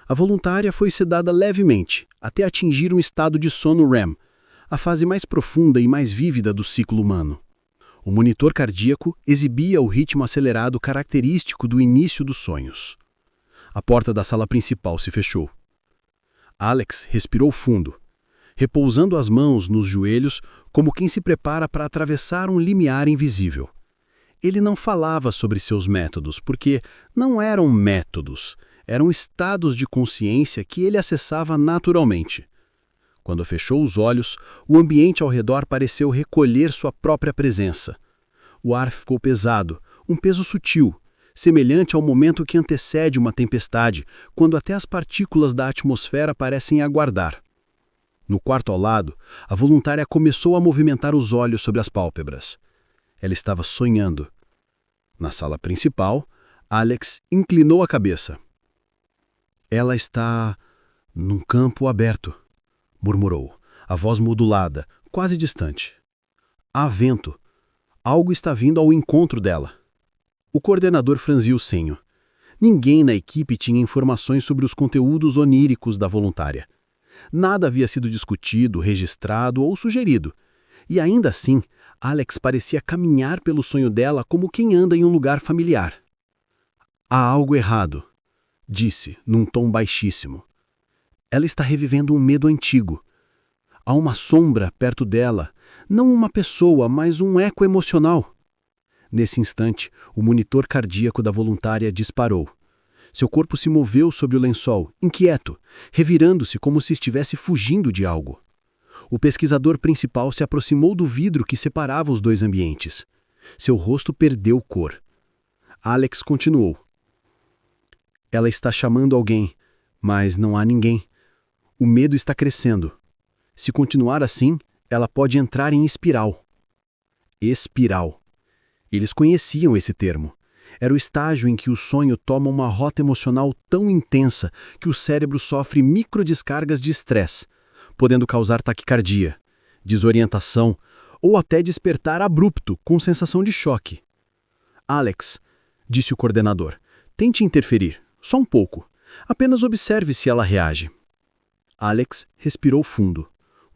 A voluntária foi sedada levemente, até atingir um estado de sono REM, a fase mais profunda e mais vívida do ciclo humano. O monitor cardíaco exibia o ritmo acelerado característico do início dos sonhos. A porta da sala principal se fechou. Alex respirou fundo, repousando as mãos nos joelhos como quem se prepara para atravessar um limiar invisível. Ele não falava sobre seus métodos, porque não eram métodos, eram estados de consciência que ele acessava naturalmente. Quando fechou os olhos, o ambiente ao redor pareceu recolher sua própria presença. O ar ficou pesado, um peso sutil, semelhante ao momento que antecede uma tempestade, quando até as partículas da atmosfera parecem aguardar. No quarto ao lado, a voluntária começou a movimentar os olhos sobre as pálpebras. Ela estava sonhando. Na sala principal, Alex inclinou a cabeça. Ela está num campo aberto, murmurou, a voz modulada, quase distante. Há vento. Algo está vindo ao encontro dela. O coordenador franziu o senho. Ninguém na equipe tinha informações sobre os conteúdos oníricos da voluntária. Nada havia sido discutido, registrado ou sugerido. E ainda assim, Alex parecia caminhar pelo sonho dela como quem anda em um lugar familiar. Há algo errado, disse, num tom baixíssimo. Ela está revivendo um medo antigo. Há uma sombra perto dela, não uma pessoa, mas um eco emocional. Nesse instante, o monitor cardíaco da voluntária disparou. Seu corpo se moveu sobre o lençol, inquieto, revirando-se como se estivesse fugindo de algo. O pesquisador principal se aproximou do vidro que separava os dois ambientes. Seu rosto perdeu cor. Alex continuou. Ela está chamando alguém, mas não há ninguém. O medo está crescendo. Se continuar assim, ela pode entrar em espiral. Espiral. Eles conheciam esse termo. Era o estágio em que o sonho toma uma rota emocional tão intensa que o cérebro sofre microdescargas de estresse, podendo causar taquicardia, desorientação ou até despertar abrupto com sensação de choque. Alex, disse o coordenador, tente interferir, só um pouco. Apenas observe se ela reage. Alex respirou fundo.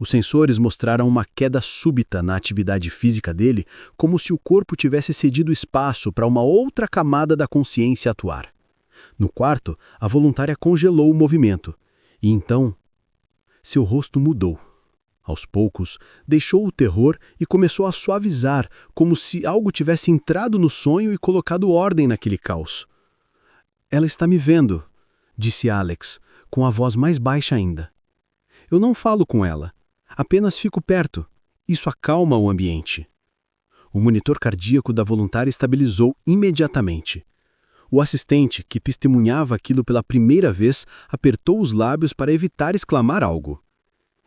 Os sensores mostraram uma queda súbita na atividade física dele, como se o corpo tivesse cedido espaço para uma outra camada da consciência atuar. No quarto, a voluntária congelou o movimento. E então, seu rosto mudou. Aos poucos, deixou o terror e começou a suavizar, como se algo tivesse entrado no sonho e colocado ordem naquele caos. Ela está me vendo, disse Alex, com a voz mais baixa ainda. Eu não falo com ela. Apenas fico perto. Isso acalma o ambiente. O monitor cardíaco da voluntária estabilizou imediatamente. O assistente, que testemunhava aquilo pela primeira vez, apertou os lábios para evitar exclamar algo.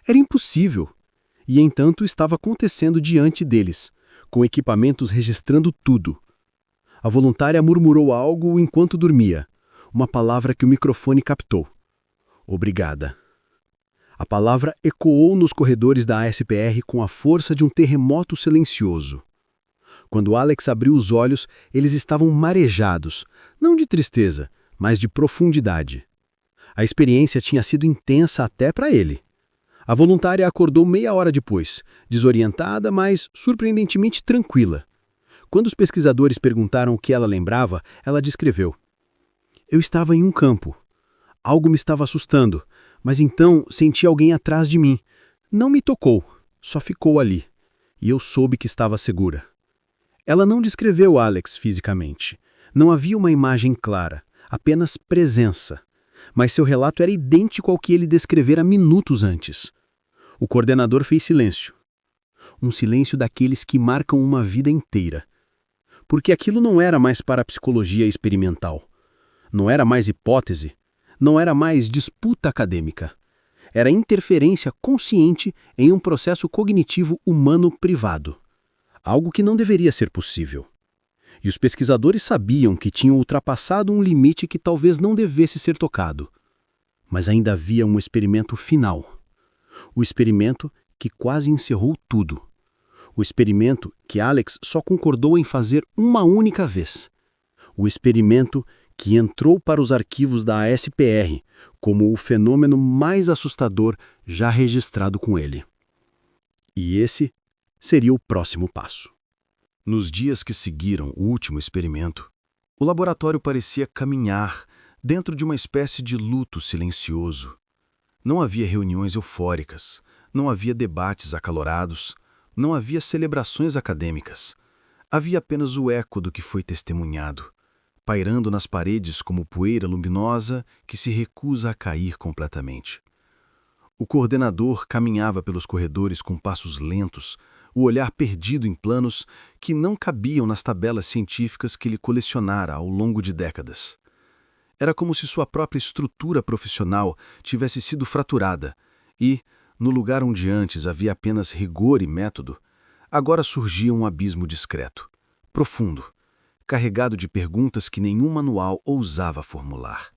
Era impossível. E, entanto, estava acontecendo diante deles, com equipamentos registrando tudo. A voluntária murmurou algo enquanto dormia, uma palavra que o microfone captou. Obrigada. A palavra ecoou nos corredores da ASPR com a força de um terremoto silencioso. Quando Alex abriu os olhos, eles estavam marejados, não de tristeza, mas de profundidade. A experiência tinha sido intensa até para ele. A voluntária acordou meia hora depois, desorientada, mas surpreendentemente tranquila. Quando os pesquisadores perguntaram o que ela lembrava, ela descreveu. Eu estava em um campo. Algo me estava assustando, mas então senti alguém atrás de mim. Não me tocou, só ficou ali. E eu soube que estava segura. Ela não descreveu Alex fisicamente. Não havia uma imagem clara, apenas presença. Mas seu relato era idêntico ao que ele descrevera minutos antes. O coordenador fez silêncio. Um silêncio daqueles que marcam uma vida inteira. Porque aquilo não era mais parapsicologia experimental. Não era mais hipótese. Não era mais disputa acadêmica. Era interferência consciente em um processo cognitivo humano privado. Algo que não deveria ser possível. E os pesquisadores sabiam que tinham ultrapassado um limite que talvez não devesse ser tocado. Mas ainda havia um experimento final. O experimento que quase encerrou tudo. O experimento que Alex só concordou em fazer uma única vez. O experimento que entrou para os arquivos da ASPR como o fenômeno mais assustador já registrado com ele. E esse seria o próximo passo. Nos dias que seguiram o último experimento, o laboratório parecia caminhar dentro de uma espécie de luto silencioso. Não havia reuniões eufóricas, não havia debates acalorados, não havia celebrações acadêmicas. Havia apenas o eco do que foi testemunhado, pairando nas paredes como poeira luminosa que se recusa a cair completamente. O coordenador caminhava pelos corredores com passos lentos, o olhar perdido em planos que não cabiam nas tabelas científicas que ele colecionara ao longo de décadas. Era como se sua própria estrutura profissional tivesse sido fraturada e, no lugar onde antes havia apenas rigor e método, agora surgia um abismo discreto, profundo, carregado de perguntas que nenhum manual ousava formular.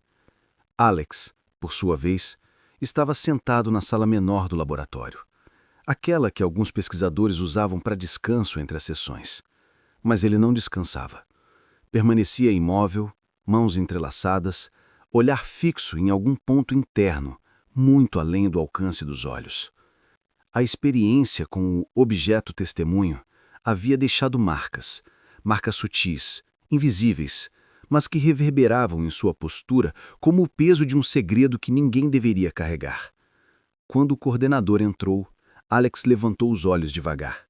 Alex, por sua vez, estava sentado na sala menor do laboratório, aquela que alguns pesquisadores usavam para descanso entre as sessões. Mas ele não descansava. Permanecia imóvel, mãos entrelaçadas, olhar fixo em algum ponto interno, muito além do alcance dos olhos. A experiência com o objeto testemunho havia deixado marcas, marcas sutis, invisíveis, mas que reverberavam em sua postura como o peso de um segredo que ninguém deveria carregar. Quando o coordenador entrou, Alex levantou os olhos devagar.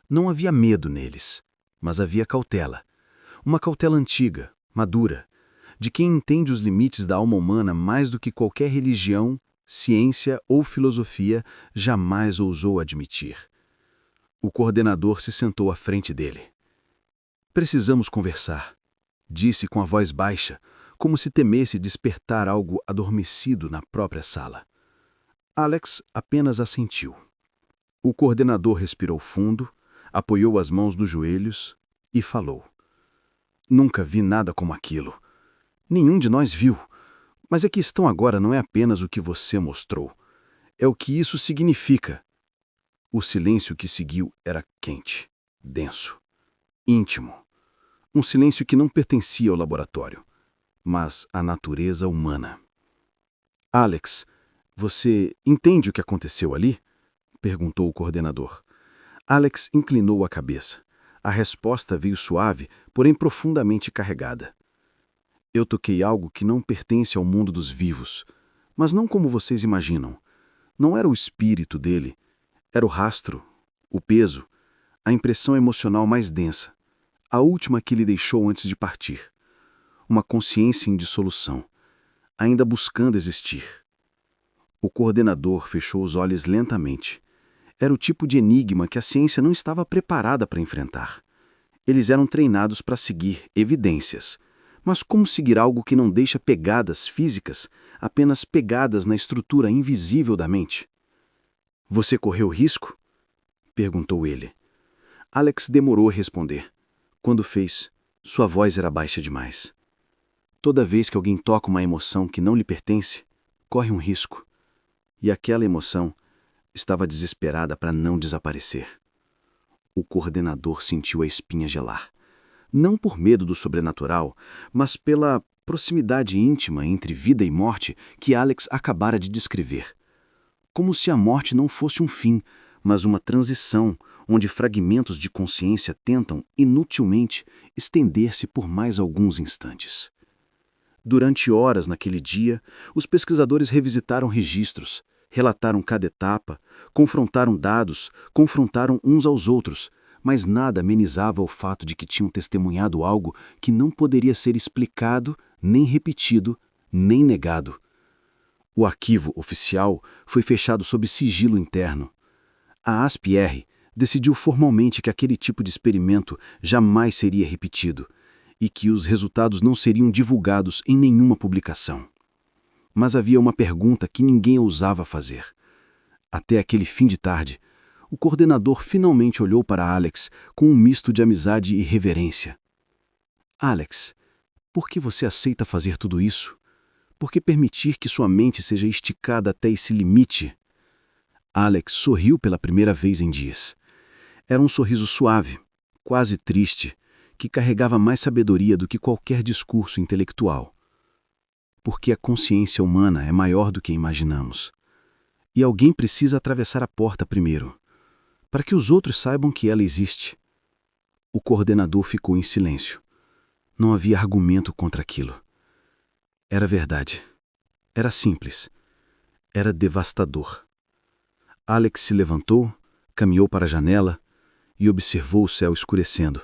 Não havia medo neles, mas havia cautela. Uma cautela antiga, madura, de quem entende os limites da alma humana mais do que qualquer religião, ciência ou filosofia jamais ousou admitir. O coordenador se sentou à frente dele. Precisamos conversar, disse com a voz baixa, como se temesse despertar algo adormecido na própria sala. Alex apenas assentiu. O coordenador respirou fundo, apoiou as mãos nos joelhos e falou. Nunca vi nada como aquilo. Nenhum de nós viu. Mas a questão agora não é apenas o que você mostrou. É o que isso significa. O silêncio que seguiu era quente, denso, íntimo. Um silêncio que não pertencia ao laboratório, mas à natureza humana. Alex, você entende o que aconteceu ali? Perguntou o coordenador. Alex inclinou a cabeça. A resposta veio suave, porém profundamente carregada. Eu toquei algo que não pertence ao mundo dos vivos, mas não como vocês imaginam. Não era o espírito dele, era o rastro, o peso, a impressão emocional mais densa, a última que ele deixou antes de partir. Uma consciência em dissolução, ainda buscando existir. O coordenador fechou os olhos lentamente. Era o tipo de enigma que a ciência não estava preparada para enfrentar. Eles eram treinados para seguir evidências. Mas como seguir algo que não deixa pegadas físicas, apenas pegadas na estrutura invisível da mente? Você correu risco? Perguntou ele. Alex demorou a responder. Quando fez, Sua voz era baixa demais. Toda vez que alguém toca uma emoção que não lhe pertence, corre um risco. E aquela emoção estava desesperada para não desaparecer. O coordenador sentiu a espinha gelar. Não por medo do sobrenatural, mas pela proximidade íntima entre vida e morte que Alex acabara de descrever. Como se a morte não fosse um fim, mas uma transição onde fragmentos de consciência tentam, inutilmente, estender-se por mais alguns instantes. Durante horas naquele dia, os pesquisadores revisitaram registros, relataram cada etapa, confrontaram dados, confrontaram uns aos outros, mas nada amenizava o fato de que tinham testemunhado algo que não poderia ser explicado, nem repetido, nem negado. O arquivo oficial foi fechado sob sigilo interno. A ASPR decidiu formalmente que aquele tipo de experimento jamais seria repetido e que os resultados não seriam divulgados em nenhuma publicação. Mas havia uma pergunta que ninguém ousava fazer. Até aquele fim de tarde, o coordenador finalmente olhou para Alex com um misto de amizade e reverência. Alex, por que você aceita fazer tudo isso? Por que permitir que sua mente seja esticada até esse limite? Alex sorriu pela primeira vez em dias. Era um sorriso suave, quase triste, que carregava mais sabedoria do que qualquer discurso intelectual. Porque a consciência humana é maior do que imaginamos. E alguém precisa atravessar a porta primeiro, para que os outros saibam que ela existe. O coordenador ficou em silêncio. Não havia argumento contra aquilo. Era verdade. Era simples. Era devastador. Alex se levantou, caminhou para a janela e observou o céu escurecendo.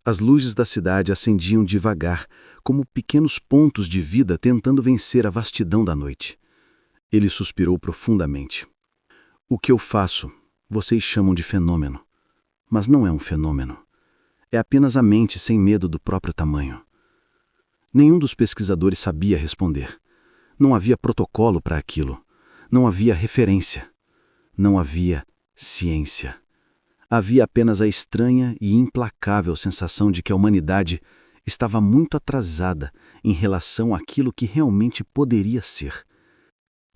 As luzes da cidade acendiam devagar, como pequenos pontos de vida tentando vencer a vastidão da noite. Ele suspirou profundamente. O que eu faço, vocês chamam de fenômeno. Mas não é um fenômeno. É apenas a mente sem medo do próprio tamanho. Nenhum dos pesquisadores sabia responder. Não havia protocolo para aquilo. Não havia referência. Não havia ciência. Havia apenas a estranha e implacável sensação de que a humanidade estava muito atrasada em relação àquilo que realmente poderia ser.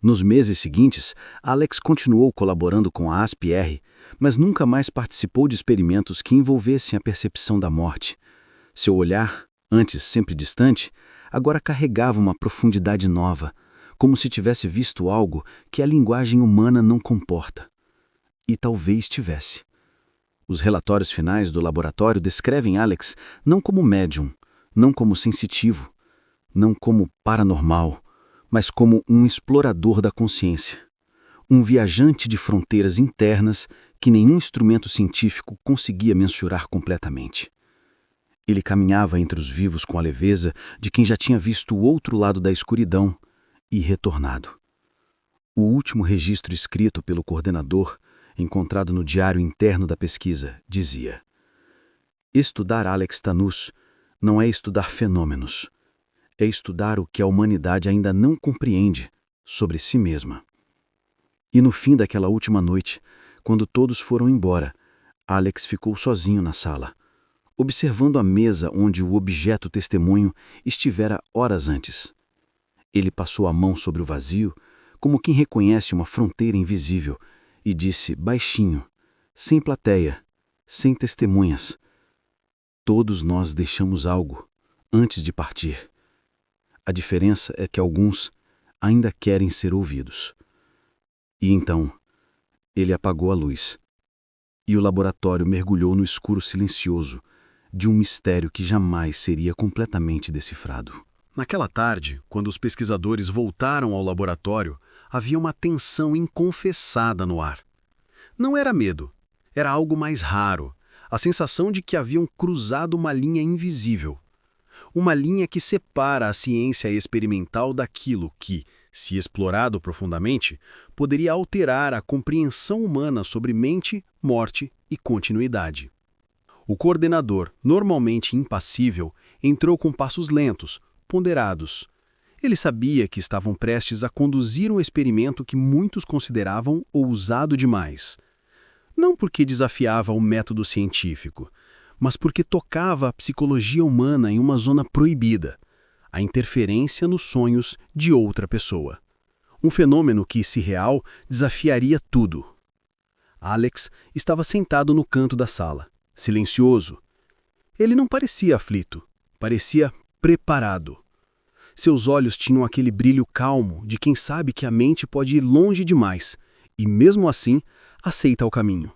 Nos meses seguintes, Alex continuou colaborando com a ASPR, mas nunca mais participou de experimentos que envolvessem a percepção da morte. Seu olhar, antes sempre distante, agora carregava uma profundidade nova, como se tivesse visto algo que a linguagem humana não comporta. E talvez tivesse. Os relatórios finais do laboratório descrevem Alex não como médium, não como sensitivo, não como paranormal, mas como um explorador da consciência, um viajante de fronteiras internas que nenhum instrumento científico conseguia mensurar completamente. Ele caminhava entre os vivos com a leveza de quem já tinha visto o outro lado da escuridão e retornado. O último registro escrito pelo coordenador, encontrado no diário interno da pesquisa, dizia: estudar Alex Tanous não é estudar fenômenos, é estudar o que a humanidade ainda não compreende sobre si mesma. E no fim daquela última noite, quando todos foram embora, Alex ficou sozinho na sala, observando a mesa onde o objeto testemunho estivera horas antes. Ele passou a mão sobre o vazio, como quem reconhece uma fronteira invisível, e disse baixinho, sem plateia, sem testemunhas: todos nós deixamos algo antes de partir. A diferença é que alguns ainda querem ser ouvidos. E então, ele apagou a luz, e o laboratório mergulhou no escuro silencioso de um mistério que jamais seria completamente decifrado. Naquela tarde, quando os pesquisadores voltaram ao laboratório, havia uma tensão inconfessada no ar. Não era medo, era algo mais raro, a sensação de que haviam cruzado uma linha invisível. Uma linha que separa a ciência experimental daquilo que, se explorado profundamente, poderia alterar a compreensão humana sobre mente, morte e continuidade. O coordenador, normalmente impassível, entrou com passos lentos, ponderados. Ele sabia que estavam prestes a conduzir um experimento que muitos consideravam ousado demais. Não porque desafiava o método científico, mas porque tocava a psicologia humana em uma zona proibida, a interferência nos sonhos de outra pessoa. Um fenômeno que, se real, desafiaria tudo. Alex estava sentado no canto da sala, silencioso. Ele não parecia aflito, parecia preparado. Seus olhos tinham aquele brilho calmo de quem sabe que a mente pode ir longe demais e, mesmo assim, aceita o caminho.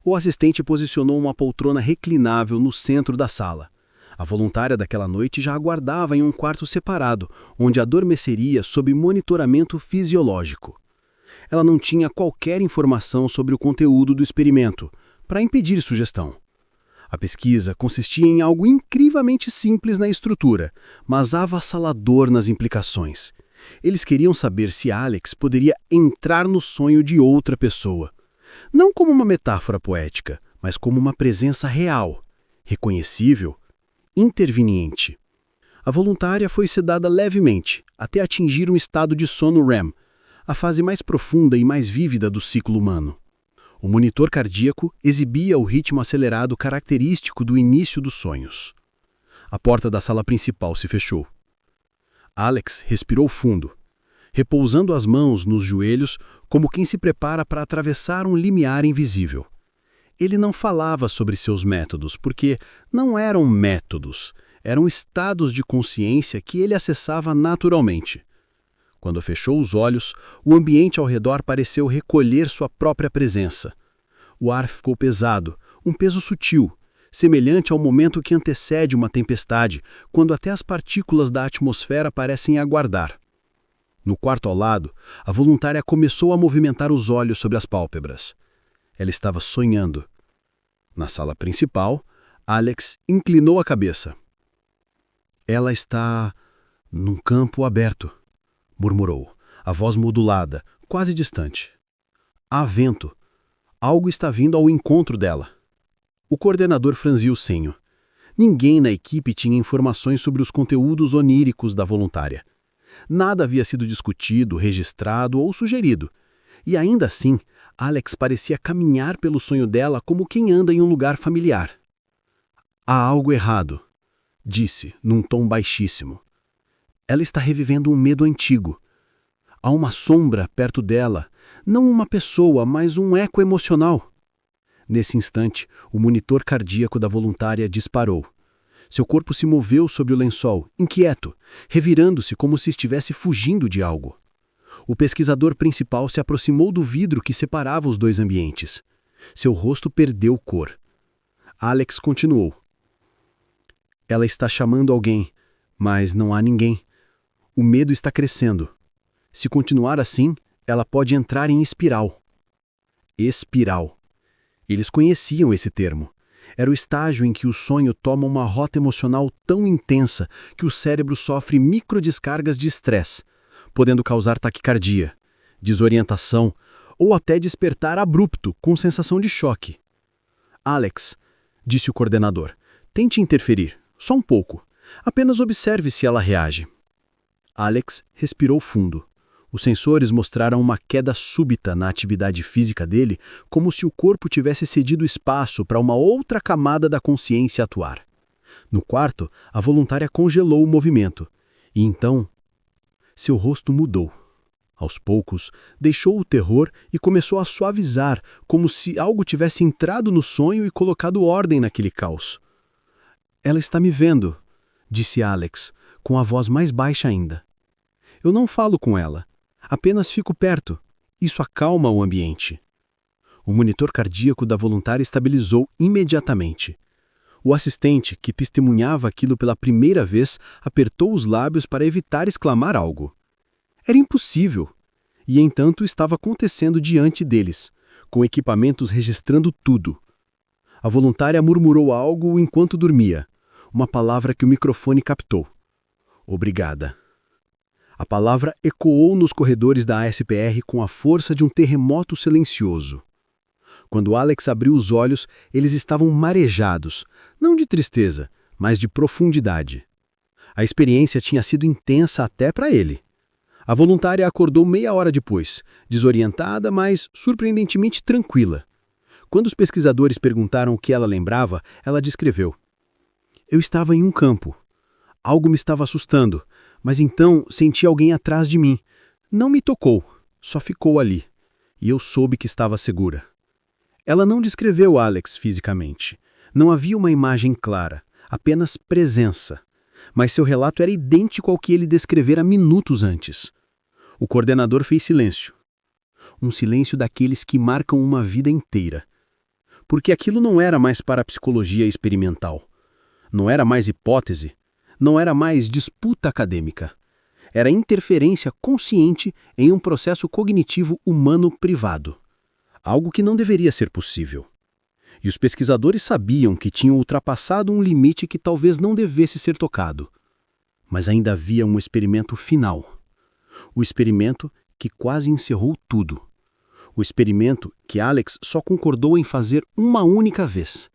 O assistente posicionou uma poltrona reclinável no centro da sala. A voluntária daquela noite já aguardava em um quarto separado, onde adormeceria sob monitoramento fisiológico. Ela não tinha qualquer informação sobre o conteúdo do experimento, para impedir sugestão. A pesquisa consistia em algo incrivelmente simples na estrutura, mas avassalador nas implicações. Eles queriam saber se Alex poderia entrar no sonho de outra pessoa. Não como uma metáfora poética, mas como uma presença real, reconhecível, interveniente. A voluntária foi sedada levemente, até atingir um estado de sono REM, a fase mais profunda e mais vívida do ciclo humano. O monitor cardíaco exibia o ritmo acelerado característico do início dos sonhos. A porta da sala principal se fechou. Alex respirou fundo, repousando as mãos nos joelhos como quem se prepara para atravessar um limiar invisível. Ele não falava sobre seus métodos, porque não eram métodos, eram estados de consciência que ele acessava naturalmente. Quando fechou os olhos, o ambiente ao redor pareceu recolher sua própria presença. O ar ficou pesado, um peso sutil, semelhante ao momento que antecede uma tempestade, quando até as partículas da atmosfera parecem aguardar. No quarto ao lado, a voluntária começou a movimentar os olhos sobre as pálpebras. Ela estava sonhando. Na sala principal, Alex inclinou a cabeça. Ela está num campo aberto, murmurou, a voz modulada, quase distante. Há vento. Algo está vindo ao encontro dela. O coordenador franziu o senho. Ninguém na equipe tinha informações sobre os conteúdos oníricos da voluntária. Nada havia sido discutido, registrado ou sugerido. E ainda assim, Alex parecia caminhar pelo sonho dela como quem anda em um lugar familiar. Há algo errado, disse, num tom baixíssimo. Ela está revivendo um medo antigo. Há uma sombra perto dela, não uma pessoa, mas um eco emocional. Nesse instante, o monitor cardíaco da voluntária disparou. Seu corpo se moveu sobre o lençol, inquieto, revirando-se como se estivesse fugindo de algo. O pesquisador principal se aproximou do vidro que separava os dois ambientes. Seu rosto perdeu cor. Alex continuou. Ela está chamando alguém, mas não há ninguém. O medo está crescendo. Se continuar assim, ela pode entrar em espiral. Espiral. Eles conheciam esse termo. Era o estágio em que o sonho toma uma rota emocional tão intensa que o cérebro sofre microdescargas de estresse, podendo causar taquicardia, desorientação ou até despertar abrupto com sensação de choque. Alex, disse o coordenador, tente interferir, só um pouco. Apenas observe se ela reage. Alex respirou fundo. Os sensores mostraram uma queda súbita na atividade física dele, como se o corpo tivesse cedido espaço para uma outra camada da consciência atuar. No quarto, a voluntária congelou o movimento. E então, seu rosto mudou. Aos poucos, deixou o terror e começou a suavizar, como se algo tivesse entrado no sonho e colocado ordem naquele caos. Ela está me vendo, disse Alex, com a voz mais baixa ainda. Eu não falo com ela. Apenas fico perto. Isso acalma o ambiente. O monitor cardíaco da voluntária estabilizou imediatamente. O assistente, que testemunhava aquilo pela primeira vez, apertou os lábios para evitar exclamar algo. Era impossível. E, entanto, estava acontecendo diante deles, com equipamentos registrando tudo. A voluntária murmurou algo enquanto dormia, uma palavra que o microfone captou. Obrigada. A palavra ecoou nos corredores da ASPR com a força de um terremoto silencioso. Quando Alex abriu os olhos, eles estavam marejados, não de tristeza, mas de profundidade. A experiência tinha sido intensa até para ele. A voluntária acordou meia hora depois, desorientada, mas surpreendentemente tranquila. Quando os pesquisadores perguntaram o que ela lembrava, ela descreveu: "Eu estava em um campo. Algo me estava assustando, mas então senti alguém atrás de mim. Não me tocou, só ficou ali. E eu soube que estava segura." Ela não descreveu Alex fisicamente. Não havia uma imagem clara, apenas presença. Mas seu relato era idêntico ao que ele descrevera minutos antes. O coordenador fez silêncio. Um silêncio daqueles que marcam uma vida inteira. Porque aquilo não era mais parapsicologia experimental. Não era mais hipótese. Não era mais disputa acadêmica. Era interferência consciente em um processo cognitivo humano privado. Algo que não deveria ser possível. E os pesquisadores sabiam que tinham ultrapassado um limite que talvez não devesse ser tocado. Mas ainda havia um experimento final. O experimento que quase encerrou tudo. O experimento que Alex só concordou em fazer uma única vez.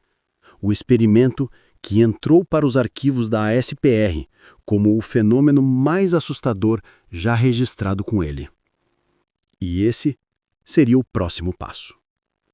O experimento que entrou para os arquivos da ASPR como o fenômeno mais assustador já registrado com ele. E esse seria o próximo passo.